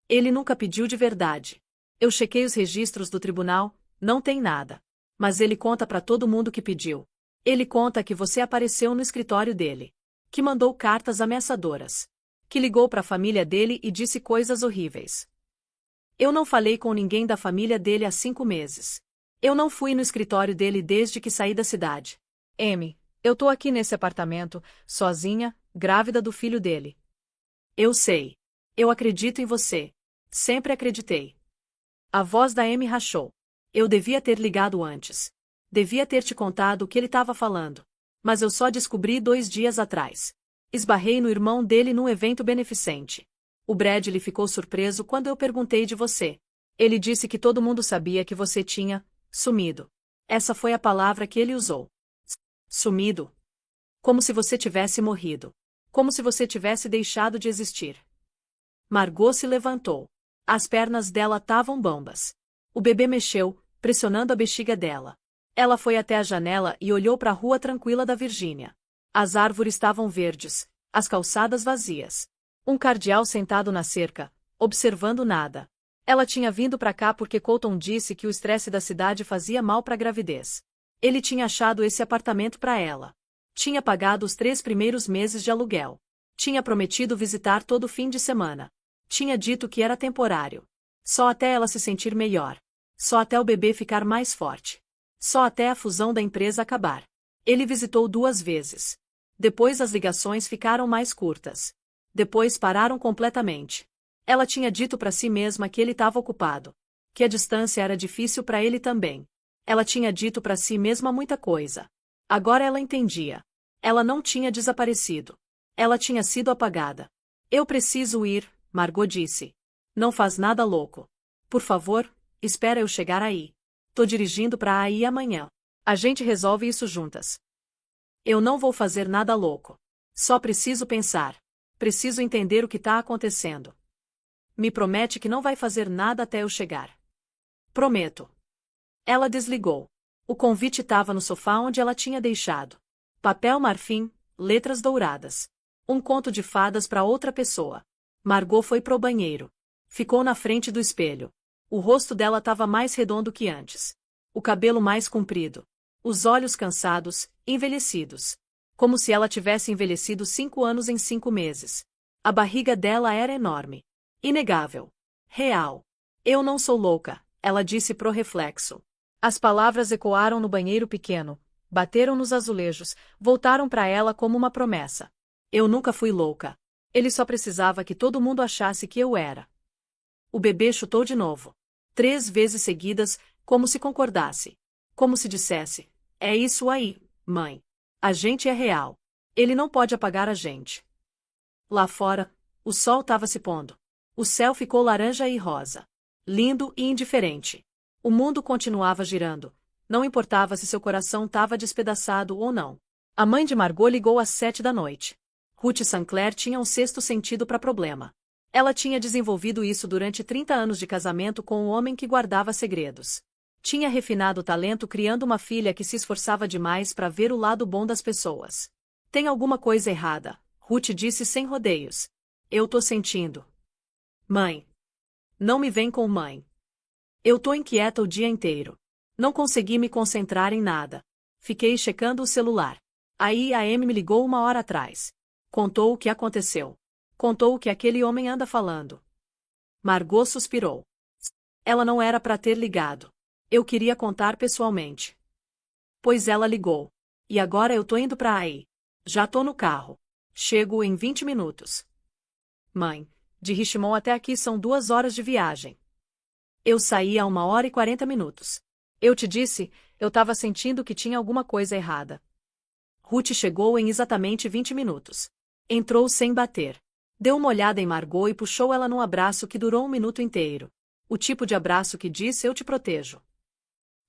Ele nunca pediu de verdade. Eu chequei os registros do tribunal, não tem nada. Mas ele conta pra todo mundo que pediu. Ele conta que você apareceu no escritório dele. Que mandou cartas ameaçadoras. Que ligou pra família dele e disse coisas horríveis. Eu não falei com ninguém da família dele há 5 meses. Eu não fui no escritório dele desde que saí da cidade. Amy, eu tô aqui nesse apartamento, sozinha, grávida do filho dele. Eu sei. Eu acredito em você. Sempre acreditei. A voz da Amy rachou. Eu devia ter ligado antes. Devia ter te contado o que ele estava falando. Mas eu só descobri 2 dias atrás. Esbarrei no irmão dele num evento beneficente. O Bradley ficou surpreso quando eu perguntei de você. Ele disse que todo mundo sabia que você tinha sumido. Essa foi a palavra que ele usou. Sumido. Como se você tivesse morrido. Como se você tivesse deixado de existir. Margot se levantou. As pernas dela estavam bambas. O bebê mexeu, pressionando a bexiga dela. Ela foi até a janela e olhou para a rua tranquila da Virgínia. As árvores estavam verdes, as calçadas vazias. Um cardeal sentado na cerca, observando nada. Ela tinha vindo para cá porque Colton disse que o estresse da cidade fazia mal para a gravidez. Ele tinha achado esse apartamento para ela. Tinha pagado os 3 primeiros meses de aluguel. Tinha prometido visitar todo fim de semana. Tinha dito que era temporário. Só até ela se sentir melhor. Só até o bebê ficar mais forte. Só até a fusão da empresa acabar. Ele visitou 2 vezes. Depois as ligações ficaram mais curtas. Depois pararam completamente. Ela tinha dito para si mesma que ele estava ocupado. Que a distância era difícil para ele também. Ela tinha dito para si mesma muita coisa. Agora ela entendia. Ela não tinha desaparecido. Ela tinha sido apagada. Eu preciso ir, Margot disse. Não faz nada louco. Por favor, espera eu chegar aí. Tô dirigindo para aí amanhã. A gente resolve isso juntas. Eu não vou fazer nada louco. Só preciso pensar. Preciso entender o que tá acontecendo. Me promete que não vai fazer nada até eu chegar. Prometo. Ela desligou. O convite estava no sofá onde ela tinha deixado. Papel marfim, letras douradas. Um conto de fadas para outra pessoa. Margot foi pro banheiro. Ficou na frente do espelho. O rosto dela estava mais redondo que antes. O cabelo mais comprido. Os olhos cansados, envelhecidos. Como se ela tivesse envelhecido 5 anos em 5 meses. A barriga dela era enorme. Inegável. Real. Eu não sou louca, ela disse pro reflexo. As palavras ecoaram no banheiro pequeno, bateram nos azulejos, voltaram para ela como uma promessa. Eu nunca fui louca. Ele só precisava que todo mundo achasse que eu era. O bebê chutou de novo. 3 vezes seguidas, como se concordasse. Como se dissesse, é isso aí, mãe. A gente é real. Ele não pode apagar a gente. Lá fora, o sol estava se pondo. O céu ficou laranja e rosa. Lindo e indiferente. O mundo continuava girando. Não importava se seu coração estava despedaçado ou não. A mãe de Margot ligou às 7 da noite. Ruth Sinclair tinha um sexto sentido para problema. Ela tinha desenvolvido isso durante 30 anos de casamento com um homem que guardava segredos. Tinha refinado o talento criando uma filha que se esforçava demais para ver o lado bom das pessoas. Tem alguma coisa errada, Ruth disse sem rodeios. Eu tô sentindo. Mãe. Não me vem com mãe. Eu tô inquieta o dia inteiro. Não consegui me concentrar em nada. Fiquei checando o celular. Aí a Amy me ligou 1 hora atrás. Contou o que aconteceu. Contou o que aquele homem anda falando. Margot suspirou. Ela não era para ter ligado. Eu queria contar pessoalmente. Pois ela ligou. E agora eu tô indo pra aí. Já tô no carro. Chego em 20 minutos. Mãe, de Richmond até aqui são 2 horas de viagem. Eu saí a 1 hora e 40 minutos. Eu te disse, eu tava sentindo que tinha alguma coisa errada. Ruth chegou em exatamente 20 minutos. Entrou sem bater. Deu uma olhada em Margot e puxou ela num abraço que durou 1 minuto inteiro. O tipo de abraço que diz eu te protejo.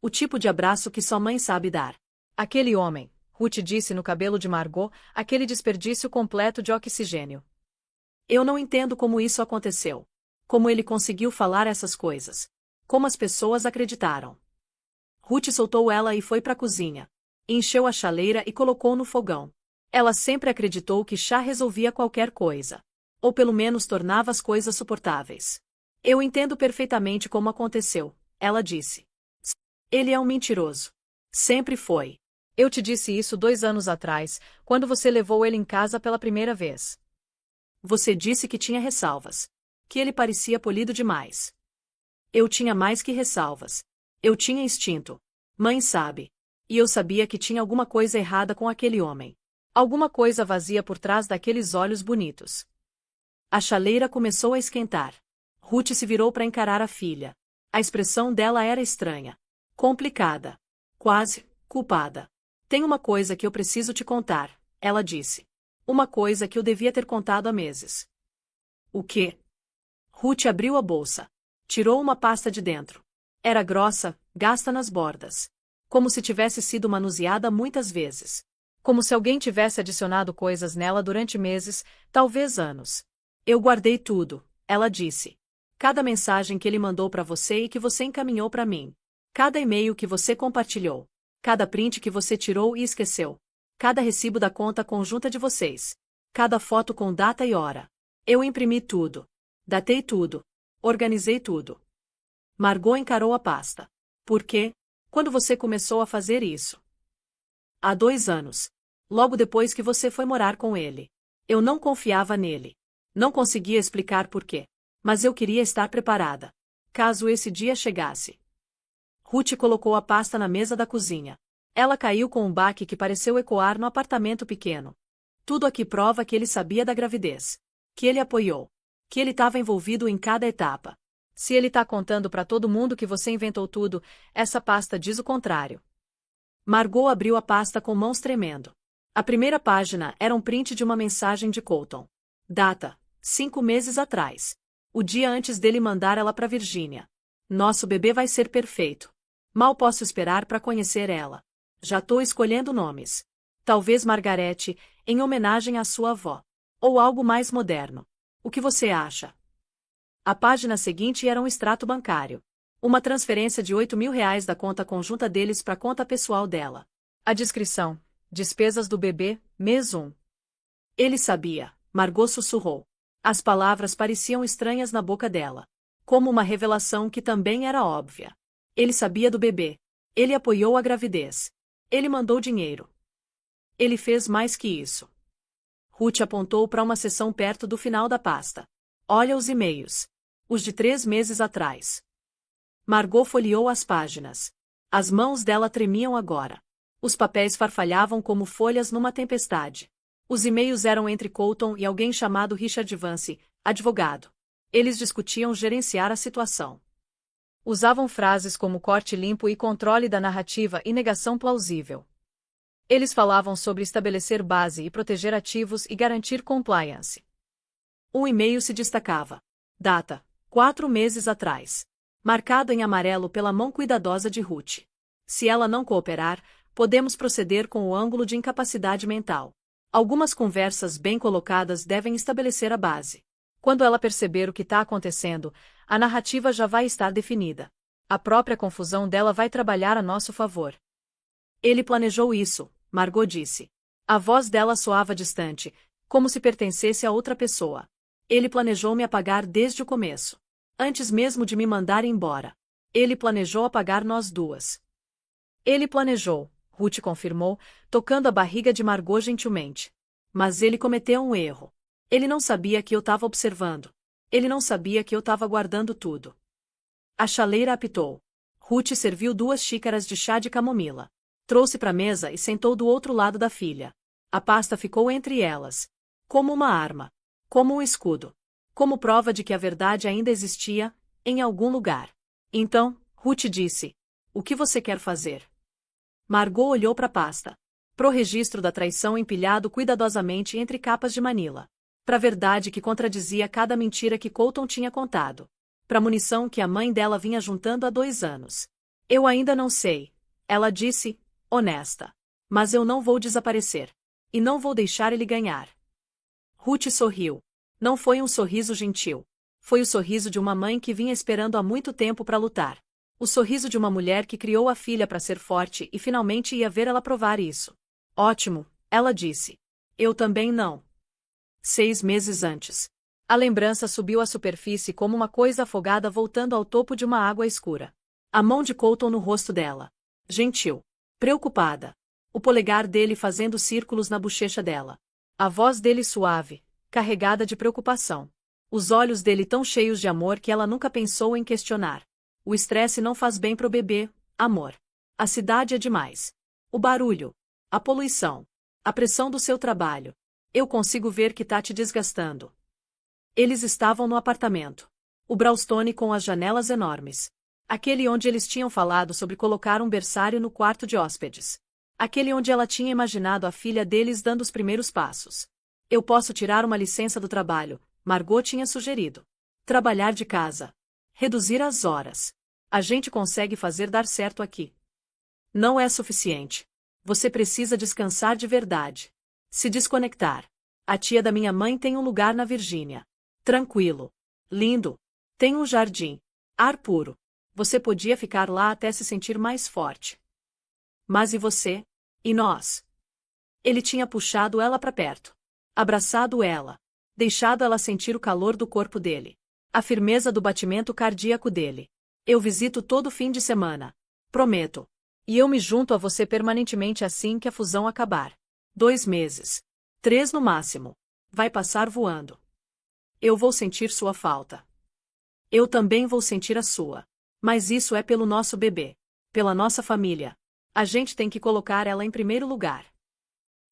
O tipo de abraço que só mãe sabe dar. Aquele homem, Ruth disse no cabelo de Margot, aquele desperdício completo de oxigênio. Eu não entendo como isso aconteceu. Como ele conseguiu falar essas coisas. Como as pessoas acreditaram. Ruth soltou ela e foi para a cozinha. Encheu a chaleira e colocou no fogão. Ela sempre acreditou que chá resolvia qualquer coisa. Ou pelo menos tornava as coisas suportáveis. Eu entendo perfeitamente como aconteceu, ela disse. Ele é um mentiroso. Sempre foi. Eu te disse isso 2 anos atrás, quando você levou ele em casa pela primeira vez. Você disse que tinha ressalvas. Que ele parecia polido demais. Eu tinha mais que ressalvas. Eu tinha instinto. Mãe sabe. E eu sabia que tinha alguma coisa errada com aquele homem. Alguma coisa vazia por trás daqueles olhos bonitos. A chaleira começou a esquentar. Ruth se virou para encarar a filha. A expressão dela era estranha. Complicada. Quase culpada. Tem uma coisa que eu preciso te contar, ela disse. Uma coisa que eu devia ter contado há meses. O quê? Ruth abriu a bolsa. Tirou uma pasta de dentro. Era grossa, gasta nas bordas. Como se tivesse sido manuseada muitas vezes. Como se alguém tivesse adicionado coisas nela durante meses, talvez anos. Eu guardei tudo, ela disse. Cada mensagem que ele mandou para você e que você encaminhou para mim. Cada e-mail que você compartilhou. Cada print que você tirou e esqueceu. Cada recibo da conta conjunta de vocês. Cada foto com data e hora. Eu imprimi tudo. Datei tudo. Organizei tudo. Margot encarou a pasta. Por quê? Quando você começou a fazer isso? Há 2 anos. Logo depois que você foi morar com ele. Eu não confiava nele. Não conseguia explicar por quê. Mas eu queria estar preparada. Caso esse dia chegasse. Ruth colocou a pasta na mesa da cozinha. Ela caiu com um baque que pareceu ecoar no apartamento pequeno. Tudo aqui prova que ele sabia da gravidez. Que ele apoiou. Que ele estava envolvido em cada etapa. Se ele está contando para todo mundo que você inventou tudo, essa pasta diz o contrário. Margot abriu a pasta com mãos tremendo. A primeira página era um print de uma mensagem de Colton. Data: 5 meses atrás. O dia antes dele mandar ela para Virgínia. Nosso bebê vai ser perfeito. Mal posso esperar para conhecer ela. Já tô escolhendo nomes. Talvez Margarete, em homenagem à sua avó. Ou algo mais moderno. O que você acha? A página seguinte era um extrato bancário. Uma transferência de R$ 8.000 da conta conjunta deles para a conta pessoal dela. A descrição: despesas do bebê, mês 1. Ele sabia, Margot sussurrou. As palavras pareciam estranhas na boca dela. Como uma revelação que também era óbvia. Ele sabia do bebê. Ele apoiou a gravidez. Ele mandou dinheiro. Ele fez mais que isso. Ruth apontou para uma seção perto do final da pasta. Olha os e-mails. Os de 3 meses atrás. Margot folheou as páginas. As mãos dela tremiam agora. Os papéis farfalhavam como folhas numa tempestade. Os e-mails eram entre Colton e alguém chamado Richard Vance, advogado. Eles discutiam gerenciar a situação. Usavam frases como corte limpo e controle da narrativa e negação plausível. Eles falavam sobre estabelecer base e proteger ativos e garantir compliance. Um e-mail se destacava. Data: 4 meses atrás. Marcado em amarelo pela mão cuidadosa de Ruth. Se ela não cooperar, podemos proceder com o ângulo de incapacidade mental. Algumas conversas bem colocadas devem estabelecer a base. Quando ela perceber o que está acontecendo, a narrativa já vai estar definida. A própria confusão dela vai trabalhar a nosso favor. Ele planejou isso, Margot disse. A voz dela soava distante, como se pertencesse a outra pessoa. Ele planejou me apagar desde o começo. Antes mesmo de me mandar embora. Ele planejou apagar nós duas. Ele planejou, Ruth confirmou, tocando a barriga de Margot gentilmente. Mas ele cometeu um erro. Ele não sabia que eu estava observando. Ele não sabia que eu estava guardando tudo. A chaleira apitou. Ruth serviu 2 xícaras de chá de camomila. Trouxe para a mesa e sentou do outro lado da filha. A pasta ficou entre elas. Como uma arma. Como um escudo. Como prova de que a verdade ainda existia, em algum lugar. Então, Ruth disse: "O que você quer fazer?" Margot olhou para a pasta. Pro registro da traição empilhado cuidadosamente entre capas de manila. Pra verdade que contradizia cada mentira que Colton tinha contado. Pra munição que a mãe dela vinha juntando há 2 anos. "Eu ainda não sei", ela disse, honesta. "Mas eu não vou desaparecer. E não vou deixar ele ganhar." Ruth sorriu. Não foi um sorriso gentil. Foi o sorriso de uma mãe que vinha esperando há muito tempo para lutar. O sorriso de uma mulher que criou a filha para ser forte e finalmente ia ver ela provar isso. "Ótimo", ela disse. "Eu também não." 6 meses antes. A lembrança subiu à superfície como uma coisa afogada voltando ao topo de uma água escura. A mão de Colton no rosto dela. Gentil. Preocupada. O polegar dele fazendo círculos na bochecha dela. A voz dele suave, carregada de preocupação. Os olhos dele tão cheios de amor que ela nunca pensou em questionar. O estresse não faz bem pro bebê, amor. A cidade é demais. O barulho. A poluição. A pressão do seu trabalho. Eu consigo ver que tá te desgastando. Eles estavam no apartamento. O brownstone com as janelas enormes. Aquele onde eles tinham falado sobre colocar um berçário no quarto de hóspedes. Aquele onde ela tinha imaginado a filha deles dando os primeiros passos. "Eu posso tirar uma licença do trabalho", Margot tinha sugerido. "Trabalhar de casa. Reduzir as horas. A gente consegue fazer dar certo aqui." "Não é suficiente. Você precisa descansar de verdade. Se desconectar. A tia da minha mãe tem um lugar na Virgínia. Tranquilo. Lindo. Tem um jardim. Ar puro. Você podia ficar lá até se sentir mais forte." "Mas e você? E nós?" Ele tinha puxado ela para perto. Abraçado ela. Deixado ela sentir o calor do corpo dele. A firmeza do batimento cardíaco dele. "Eu visito todo fim de semana. Prometo. E eu me junto a você permanentemente assim que a fusão acabar. 2 meses. 3 no máximo. Vai passar voando. Eu vou sentir sua falta. Eu também vou sentir a sua. Mas isso é pelo nosso bebê. Pela nossa família. A gente tem que colocar ela em primeiro lugar."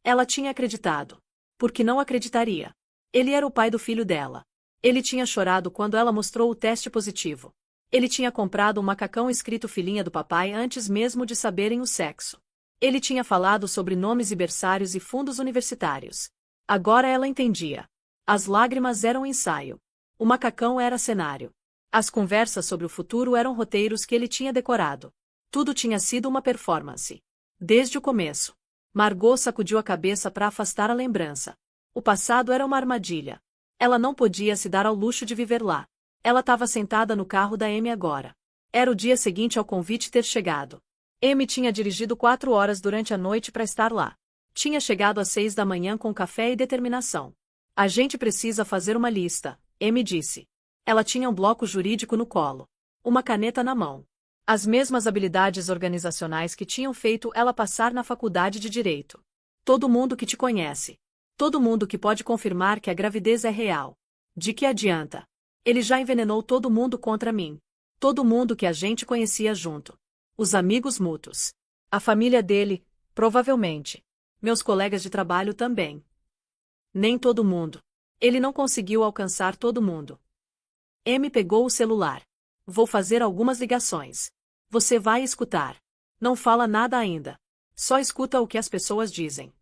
Ela tinha acreditado. Porque não acreditaria. Ele era o pai do filho dela. Ele tinha chorado quando ela mostrou o teste positivo. Ele tinha comprado um macacão escrito filhinha do papai antes mesmo de saberem o sexo. Ele tinha falado sobre nomes e berçários e fundos universitários. Agora ela entendia. As lágrimas eram ensaio. O macacão era cenário. As conversas sobre o futuro eram roteiros que ele tinha decorado. Tudo tinha sido uma performance. Desde o começo. Margot sacudiu a cabeça para afastar a lembrança. O passado era uma armadilha. Ela não podia se dar ao luxo de viver lá. Ela estava sentada no carro da Amy agora. Era o dia seguinte ao convite ter chegado. Amy tinha dirigido 4 horas durante a noite para estar lá. Tinha chegado às 6 da manhã com café e determinação. "A gente precisa fazer uma lista", Amy disse. Ela tinha um bloco jurídico no colo. Uma caneta na mão. As mesmas habilidades organizacionais que tinham feito ela passar na faculdade de Direito. "Todo mundo que te conhece. Todo mundo que pode confirmar que a gravidez é real. De que adianta? Ele já envenenou todo mundo contra mim. Todo mundo que a gente conhecia junto. Os amigos mútuos. A família dele, provavelmente. Meus colegas de trabalho também. Nem todo mundo. Ele não conseguiu alcançar todo mundo." Amy pegou o celular. "Vou fazer algumas ligações. Você vai escutar. Não fala nada ainda. Só escuta o que as pessoas dizem."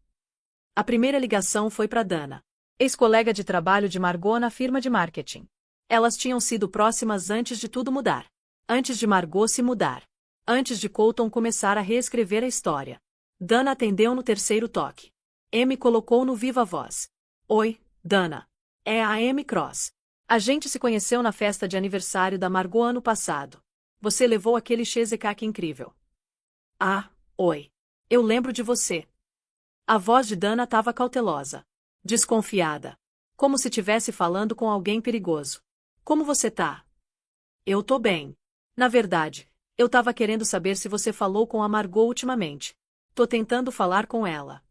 A primeira ligação foi para Dana, ex-colega de trabalho de Margot na firma de marketing. Elas tinham sido próximas antes de tudo mudar. Antes de Margot se mudar. Antes de Colton começar a reescrever a história. Dana atendeu no terceiro toque. Amy colocou no viva voz. "Oi, Dana. É a Amy Cross. A gente se conheceu na festa de aniversário da Margot ano passado. Você levou aquele cheesecake incrível." "Ah, oi. Eu lembro de você." A voz de Dana estava cautelosa. Desconfiada. Como se estivesse falando com alguém perigoso. "Como você tá?" "Eu tô bem. Na verdade, eu tava querendo saber se você falou com a Margot ultimamente. Tô tentando falar com ela."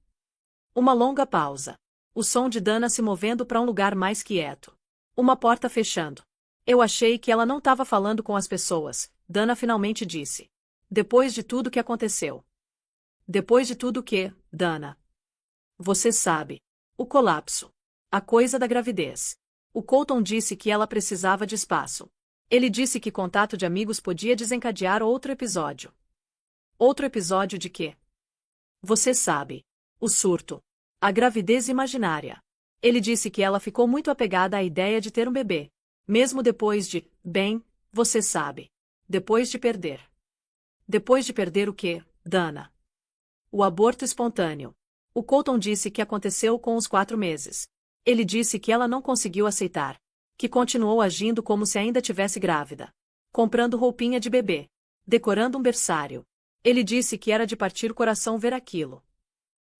Uma longa pausa. O som de Dana se movendo para um lugar mais quieto. Uma porta fechando. Eu achei que ela não estava falando com as pessoas, Dana finalmente disse. Depois de tudo que aconteceu. Depois de tudo que, Dana? Você sabe. O colapso. A coisa da gravidez. O Colton disse que ela precisava de espaço. Ele disse que contato de amigos podia desencadear outro episódio. Outro episódio de quê? Você sabe. O surto. A gravidez imaginária. Ele disse que ela ficou muito apegada à ideia de ter um bebê. Mesmo depois de, bem, você sabe. Depois de perder. Depois de perder o quê, Dana? O aborto espontâneo. O Colton disse que aconteceu com os 4 meses. Ele disse que ela não conseguiu aceitar. Que continuou agindo como se ainda tivesse grávida. Comprando roupinha de bebê. Decorando um berçário. Ele disse que era de partir o coração ver aquilo.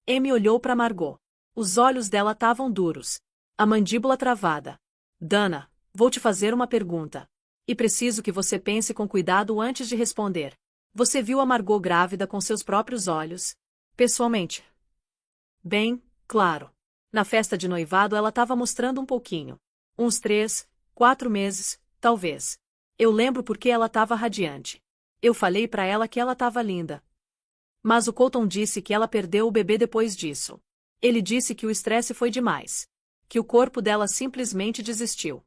Amy olhou para Margot. Os olhos dela estavam duros. A mandíbula travada. Dana, vou te fazer uma pergunta. E preciso que você pense com cuidado antes de responder. Você viu a Margot grávida com seus próprios olhos? Pessoalmente? Bem, claro. Na festa de noivado ela estava mostrando um pouquinho. Uns 3, 4 meses, talvez. Eu lembro porque ela estava radiante. Eu falei para ela que ela estava linda. Mas o Colton disse que ela perdeu o bebê depois disso. Ele disse que o estresse foi demais. Que o corpo dela simplesmente desistiu.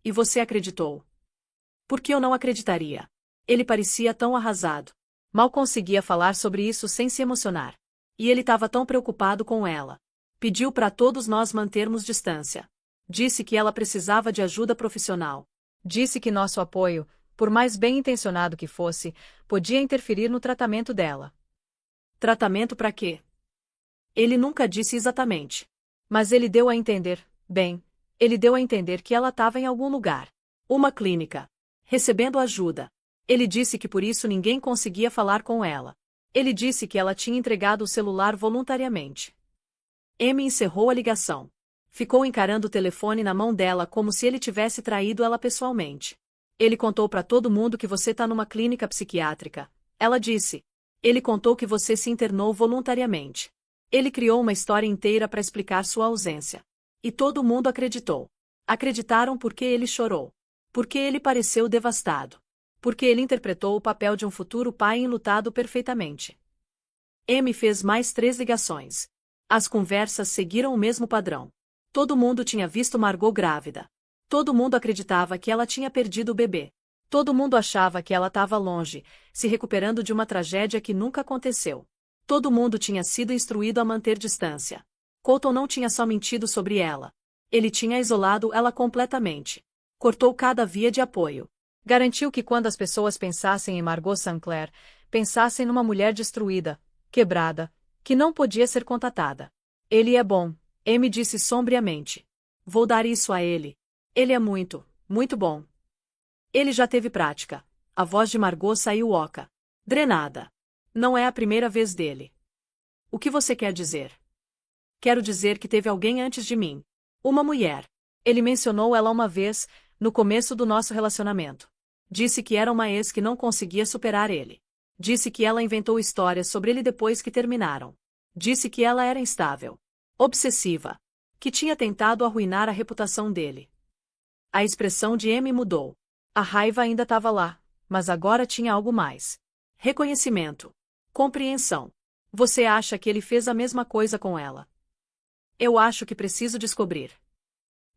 E você acreditou? Por que eu não acreditaria? Ele parecia tão arrasado. Mal conseguia falar sobre isso sem se emocionar. E ele estava tão preocupado com ela. Pediu para todos nós mantermos distância. Disse que ela precisava de ajuda profissional. Disse que nosso apoio, por mais bem intencionado que fosse, podia interferir no tratamento dela. Tratamento para quê? Ele nunca disse exatamente. Mas ele deu a entender, bem, ele deu a entender que ela estava em algum lugar. Uma clínica. Recebendo ajuda. Ele disse que por isso ninguém conseguia falar com ela. Ele disse que ela tinha entregado o celular voluntariamente. Amy encerrou a ligação. Ficou encarando o telefone na mão dela como se ele tivesse traído ela pessoalmente. Ele contou para todo mundo que você está numa clínica psiquiátrica. Ela disse. Ele contou que você se internou voluntariamente. Ele criou uma história inteira para explicar sua ausência. E todo mundo acreditou. Acreditaram porque ele chorou. Porque ele pareceu devastado. Porque ele interpretou o papel de um futuro pai enlutado perfeitamente. Amy fez mais 3 ligações. As conversas seguiram o mesmo padrão. Todo mundo tinha visto Margot grávida. Todo mundo acreditava que ela tinha perdido o bebê. Todo mundo achava que ela estava longe, se recuperando de uma tragédia que nunca aconteceu. Todo mundo tinha sido instruído a manter distância. Colton não tinha só mentido sobre ela. Ele tinha isolado ela completamente. Cortou cada via de apoio. Garantiu que quando as pessoas pensassem em Margot Sinclair, pensassem numa mulher destruída, quebrada, que não podia ser contatada. Ele é bom, Amy disse sombriamente. Vou dar isso a ele. Ele é muito, muito bom. Ele já teve prática. A voz de Margot saiu oca. Drenada. Não é a primeira vez dele. O que você quer dizer? Quero dizer que teve alguém antes de mim. Uma mulher. Ele mencionou ela uma vez, no começo do nosso relacionamento. Disse que era uma ex que não conseguia superar ele. Disse que ela inventou histórias sobre ele depois que terminaram. Disse que ela era instável. Obsessiva. Que tinha tentado arruinar a reputação dele. A expressão de Amy mudou. A raiva ainda estava lá, mas agora tinha algo mais. Reconhecimento. Compreensão. Você acha que ele fez a mesma coisa com ela? Eu acho que preciso descobrir.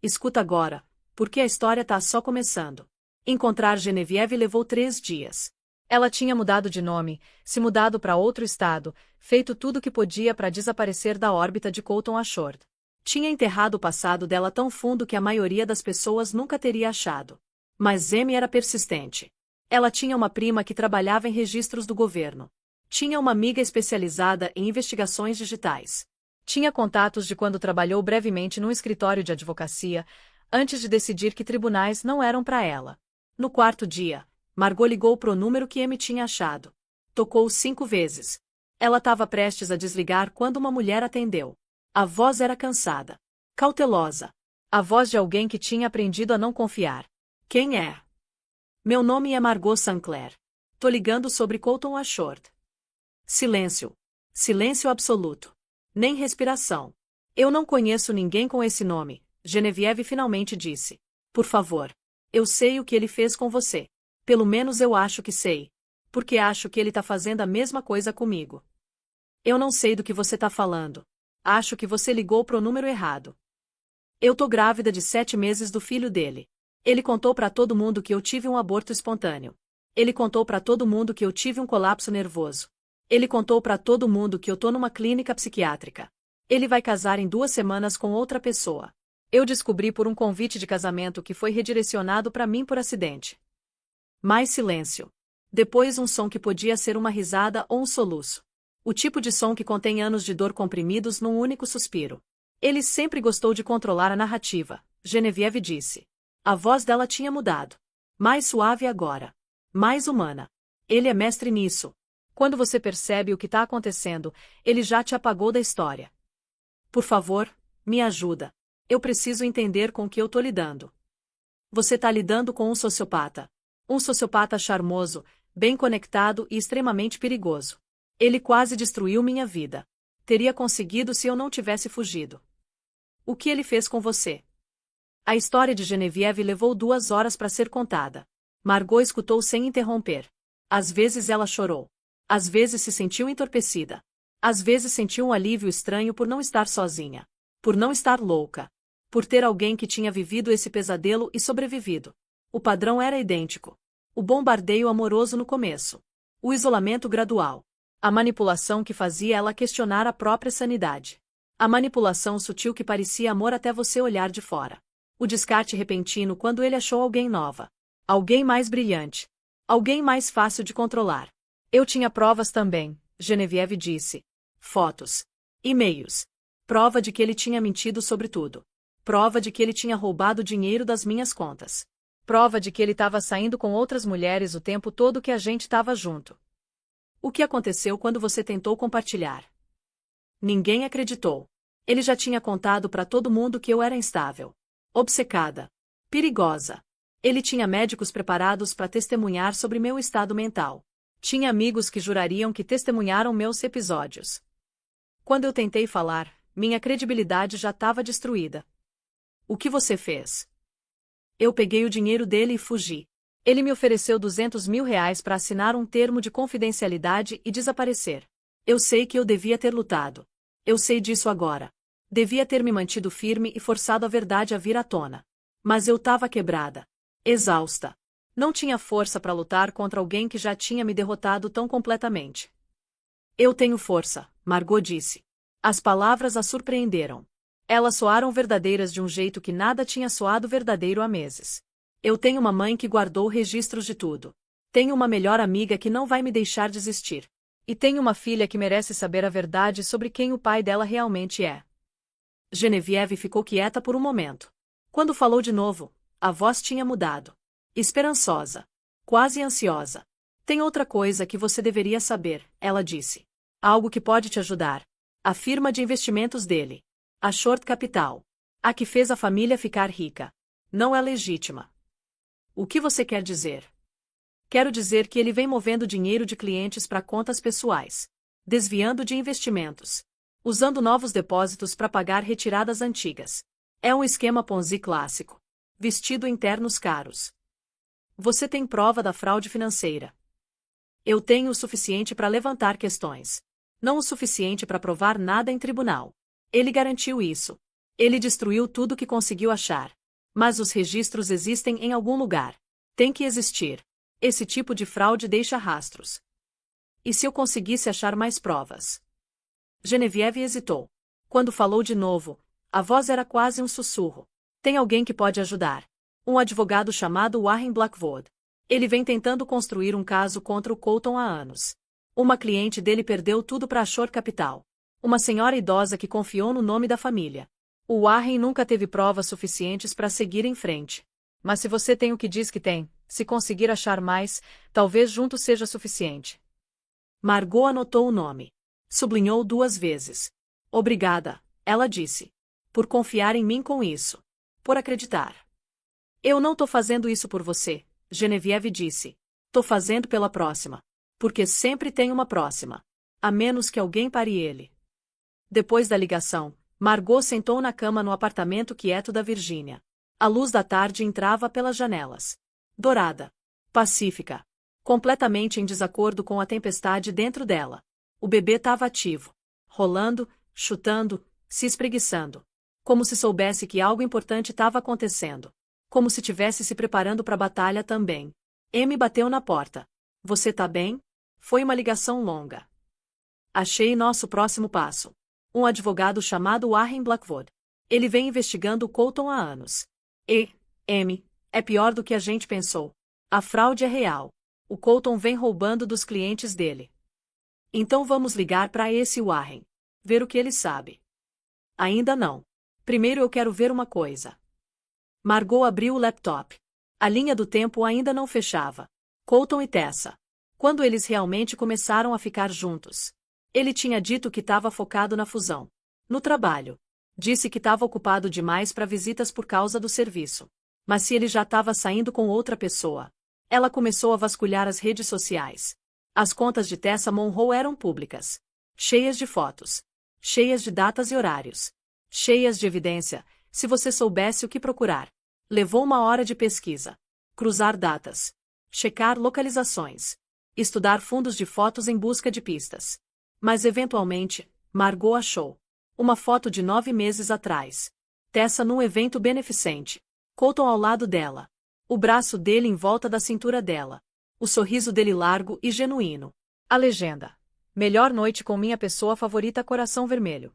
Escuta agora, porque a história tá só começando. Encontrar Genevieve levou 3 dias. Ela tinha mudado de nome, se mudado para outro estado, feito tudo o que podia para desaparecer da órbita de Colton Ashford. Tinha enterrado o passado dela tão fundo que a maioria das pessoas nunca teria achado. Mas Amy era persistente. Ela tinha uma prima que trabalhava em registros do governo. Tinha uma amiga especializada em investigações digitais. Tinha contatos de quando trabalhou brevemente num escritório de advocacia, antes de decidir que tribunais não eram para ela. No 4º dia, Margot ligou pro número que Amy tinha achado. Tocou 5 vezes. Ela estava prestes a desligar quando uma mulher atendeu. A voz era cansada. Cautelosa. A voz de alguém que tinha aprendido a não confiar. Quem é? Meu nome é Margot Sinclair. Tô ligando sobre Colton Ashford. Silêncio. Silêncio absoluto. Nem respiração. Eu não conheço ninguém com esse nome, Genevieve finalmente disse. Por favor. Eu sei o que ele fez com você. Pelo menos eu acho que sei. Porque acho que ele tá fazendo a mesma coisa comigo. Eu não sei do que você tá falando. Acho que você ligou pro número errado. Eu tô grávida de 7 meses do filho dele. Ele contou pra todo mundo que eu tive um aborto espontâneo. Ele contou pra todo mundo que eu tive um colapso nervoso. Ele contou pra todo mundo que eu tô numa clínica psiquiátrica. Ele vai casar em 2 semanas com outra pessoa. Eu descobri por um convite de casamento que foi redirecionado pra mim por acidente. Mais silêncio. Depois um som que podia ser uma risada ou um soluço. O tipo de som que contém anos de dor comprimidos num único suspiro. Ele sempre gostou de controlar a narrativa, Genevieve disse. A voz dela tinha mudado. Mais suave agora. Mais humana. Ele é mestre nisso. Quando você percebe o que está acontecendo, ele já te apagou da história. Por favor, me ajuda. Eu preciso entender com o que eu tô lidando. Você tá lidando com um sociopata. Um sociopata charmoso, bem conectado e extremamente perigoso. Ele quase destruiu minha vida. Teria conseguido se eu não tivesse fugido. O que ele fez com você? A história de Genevieve levou 2 horas para ser contada. Margot escutou sem interromper. Às vezes ela chorou. Às vezes se sentiu entorpecida. Às vezes sentiu um alívio estranho por não estar sozinha. Por não estar louca. Por ter alguém que tinha vivido esse pesadelo e sobrevivido. O padrão era idêntico. O bombardeio amoroso no começo. O isolamento gradual. A manipulação que fazia ela questionar a própria sanidade. A manipulação sutil que parecia amor até você olhar de fora. O descarte repentino quando ele achou alguém nova. Alguém mais brilhante. Alguém mais fácil de controlar. Eu tinha provas também, Genevieve disse. Fotos. E-mails. Prova de que ele tinha mentido sobre tudo. Prova de que ele tinha roubado dinheiro das minhas contas. Prova de que ele estava saindo com outras mulheres o tempo todo que a gente estava junto. O que aconteceu quando você tentou compartilhar? Ninguém acreditou. Ele já tinha contado para todo mundo que eu era instável. Obcecada. Perigosa. Ele tinha médicos preparados para testemunhar sobre meu estado mental. Tinha amigos que jurariam que testemunharam meus episódios. Quando eu tentei falar, minha credibilidade já estava destruída. O que você fez? Eu peguei o dinheiro dele e fugi. Ele me ofereceu R$ 200.000 para assinar um termo de confidencialidade e desaparecer. Eu sei que eu devia ter lutado. Eu sei disso agora. Devia ter me mantido firme e forçado a verdade a vir à tona. Mas eu estava quebrada. Exausta. Não tinha força para lutar contra alguém que já tinha me derrotado tão completamente. Eu tenho força, Margot disse. As palavras a surpreenderam. Elas soaram verdadeiras de um jeito que nada tinha soado verdadeiro há meses. Eu tenho uma mãe que guardou registros de tudo. Tenho uma melhor amiga que não vai me deixar desistir. E tenho uma filha que merece saber a verdade sobre quem o pai dela realmente é. Genevieve ficou quieta por um momento. Quando falou de novo, a voz tinha mudado. Esperançosa. Quase ansiosa. Tem outra coisa que você deveria saber, ela disse. Algo que pode te ajudar. A firma de investimentos dele. A Short Capital. A que fez a família ficar rica. Não é legítima. O que você quer dizer? Quero dizer que ele vem movendo dinheiro de clientes para contas pessoais. Desviando de investimentos. Usando novos depósitos para pagar retiradas antigas. É um esquema Ponzi clássico. Vestido em ternos caros. Você tem prova da fraude financeira. Eu tenho o suficiente para levantar questões. Não o suficiente para provar nada em tribunal. Ele garantiu isso. Ele destruiu tudo que conseguiu achar. Mas os registros existem em algum lugar. Tem que existir. Esse tipo de fraude deixa rastros. E se eu conseguisse achar mais provas? Genevieve hesitou. Quando falou de novo, a voz era quase um sussurro. Tem alguém que pode ajudar. Um advogado chamado Warren Blackwood. Ele vem tentando construir um caso contra o Colton há anos. Uma cliente dele perdeu tudo para a Shore Capital. Uma senhora idosa que confiou no nome da família. O Warren nunca teve provas suficientes para seguir em frente. Mas se você tem o que diz que tem, se conseguir achar mais, talvez junto seja suficiente. Margot anotou o nome. Sublinhou 2 vezes. Obrigada, ela disse. Por confiar em mim com isso. Por acreditar. Eu não tô fazendo isso por você, Genevieve disse. Tô fazendo pela próxima. Porque sempre tem uma próxima. A menos que alguém pare ele. Depois da ligação, Margot sentou na cama no apartamento quieto da Virgínia. A luz da tarde entrava pelas janelas. Dourada. Pacífica. Completamente em desacordo com a tempestade dentro dela. O bebê estava ativo. Rolando, chutando, se espreguiçando. Como se soubesse que algo importante estava acontecendo. Como se tivesse se preparando para a batalha também. Amy bateu na porta. Você tá bem? Foi uma ligação longa. Achei nosso próximo passo. Um advogado chamado Warren Blackwood. Ele vem investigando o Colton há anos. E, Amy, é pior do que a gente pensou. A fraude é real. O Colton vem roubando dos clientes dele. Então vamos ligar para esse Warren. Ver o que ele sabe. Ainda não. Primeiro eu quero ver uma coisa. Margot abriu o laptop. A linha do tempo ainda não fechava. Colton e Tessa. Quando eles realmente começaram a ficar juntos. Ele tinha dito que estava focado na fusão. No trabalho. Disse que estava ocupado demais para visitas por causa do serviço. Mas se ele já estava saindo com outra pessoa. Ela começou a vasculhar as redes sociais. As contas de Tessa Monroe eram públicas. Cheias de fotos. Cheias de datas e horários. Cheias de evidência, se você soubesse o que procurar. Levou uma hora de pesquisa. Cruzar datas. Checar localizações. Estudar fundos de fotos em busca de pistas. Mas eventualmente, Margot achou. Uma foto de 9 meses atrás. Tessa num evento beneficente. Colton ao lado dela. O braço dele em volta da cintura dela. O sorriso dele largo e genuíno. A legenda. Melhor noite com minha pessoa favorita, coração vermelho.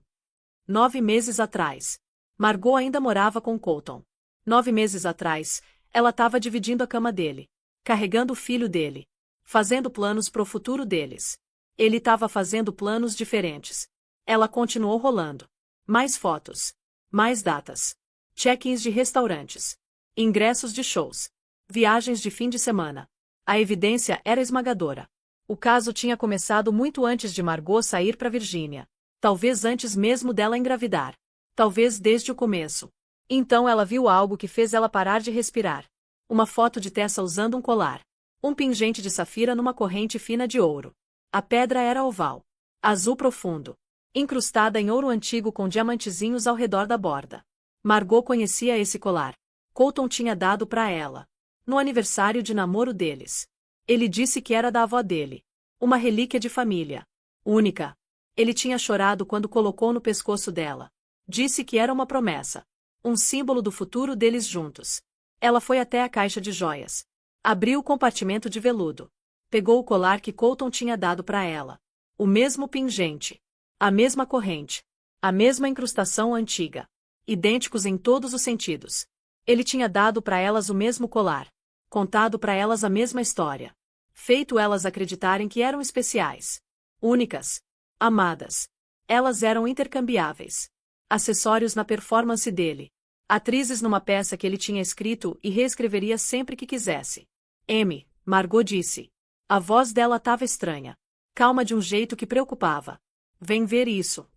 9 meses atrás. Margot ainda morava com Colton. 9 meses atrás, ela estava dividindo a cama dele. Carregando o filho dele. Fazendo planos pro futuro deles. Ele estava fazendo planos diferentes. Ela continuou rolando. Mais fotos. Mais datas. Check-ins de restaurantes. Ingressos de shows. Viagens de fim de semana. A evidência era esmagadora. O caso tinha começado muito antes de Margot sair para Virgínia. Talvez antes mesmo dela engravidar. Talvez desde o começo. Então ela viu algo que fez ela parar de respirar. Uma foto de Tessa usando um colar. Um pingente de safira numa corrente fina de ouro. A pedra era oval. Azul profundo. Incrustada em ouro antigo com diamantezinhos ao redor da borda. Margot conhecia esse colar. Colton tinha dado para ela. No aniversário de namoro deles. Ele disse que era da avó dele. Uma relíquia de família. Única. Ele tinha chorado quando colocou no pescoço dela. Disse que era uma promessa. Um símbolo do futuro deles juntos. Ela foi até a caixa de joias. Abriu o compartimento de veludo. Pegou o colar que Colton tinha dado para ela. O mesmo pingente. A mesma corrente. A mesma incrustação antiga. Idênticos em todos os sentidos. Ele tinha dado para elas o mesmo colar. Contado para elas a mesma história. Feito elas acreditarem que eram especiais. Únicas. Amadas. Elas eram intercambiáveis. Acessórios na performance dele. Atrizes numa peça que ele tinha escrito e reescreveria sempre que quisesse. Amy, Margot disse. A voz dela estava estranha. Calma de um jeito que preocupava. Vem ver isso.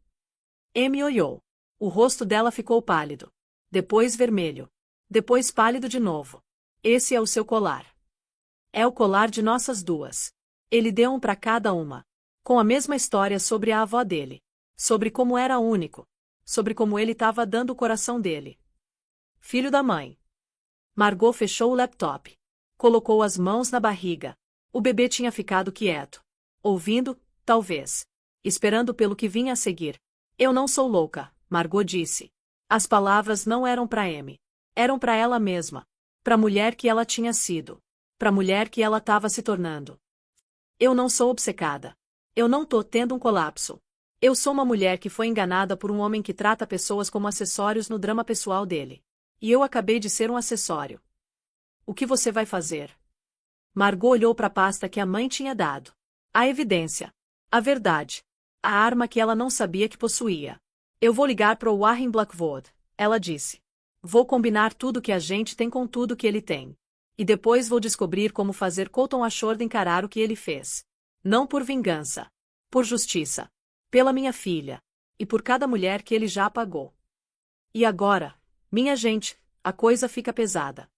Amy olhou. O rosto dela ficou pálido. Depois vermelho. Depois pálido de novo. Esse é o seu colar. É o colar de nossas duas. Ele deu um para cada uma. Com a mesma história sobre a avó dele. Sobre como era único. Sobre como ele estava dando o coração dele. Filho da mãe. Margot fechou o laptop. Colocou as mãos na barriga. O bebê tinha ficado quieto. Ouvindo, talvez. Esperando pelo que vinha a seguir. Eu não sou louca, Margot disse. As palavras não eram para Amy. Eram para ela mesma. Para a mulher que ela tinha sido. Para a mulher que ela estava se tornando. Eu não sou obcecada. Eu não tô tendo um colapso. Eu sou uma mulher que foi enganada por um homem que trata pessoas como acessórios no drama pessoal dele. E eu acabei de ser um acessório. O que você vai fazer? Margot olhou para a pasta que a mãe tinha dado. A evidência. A verdade. A arma que ela não sabia que possuía. Eu vou ligar para o Warren Blackwood, ela disse. Vou combinar tudo que a gente tem com tudo que ele tem. E depois vou descobrir como fazer Colton Ashford encarar o que ele fez. Não por vingança. Por justiça. Pela minha filha. E por cada mulher que ele já apagou. E agora, minha gente, a coisa fica pesada.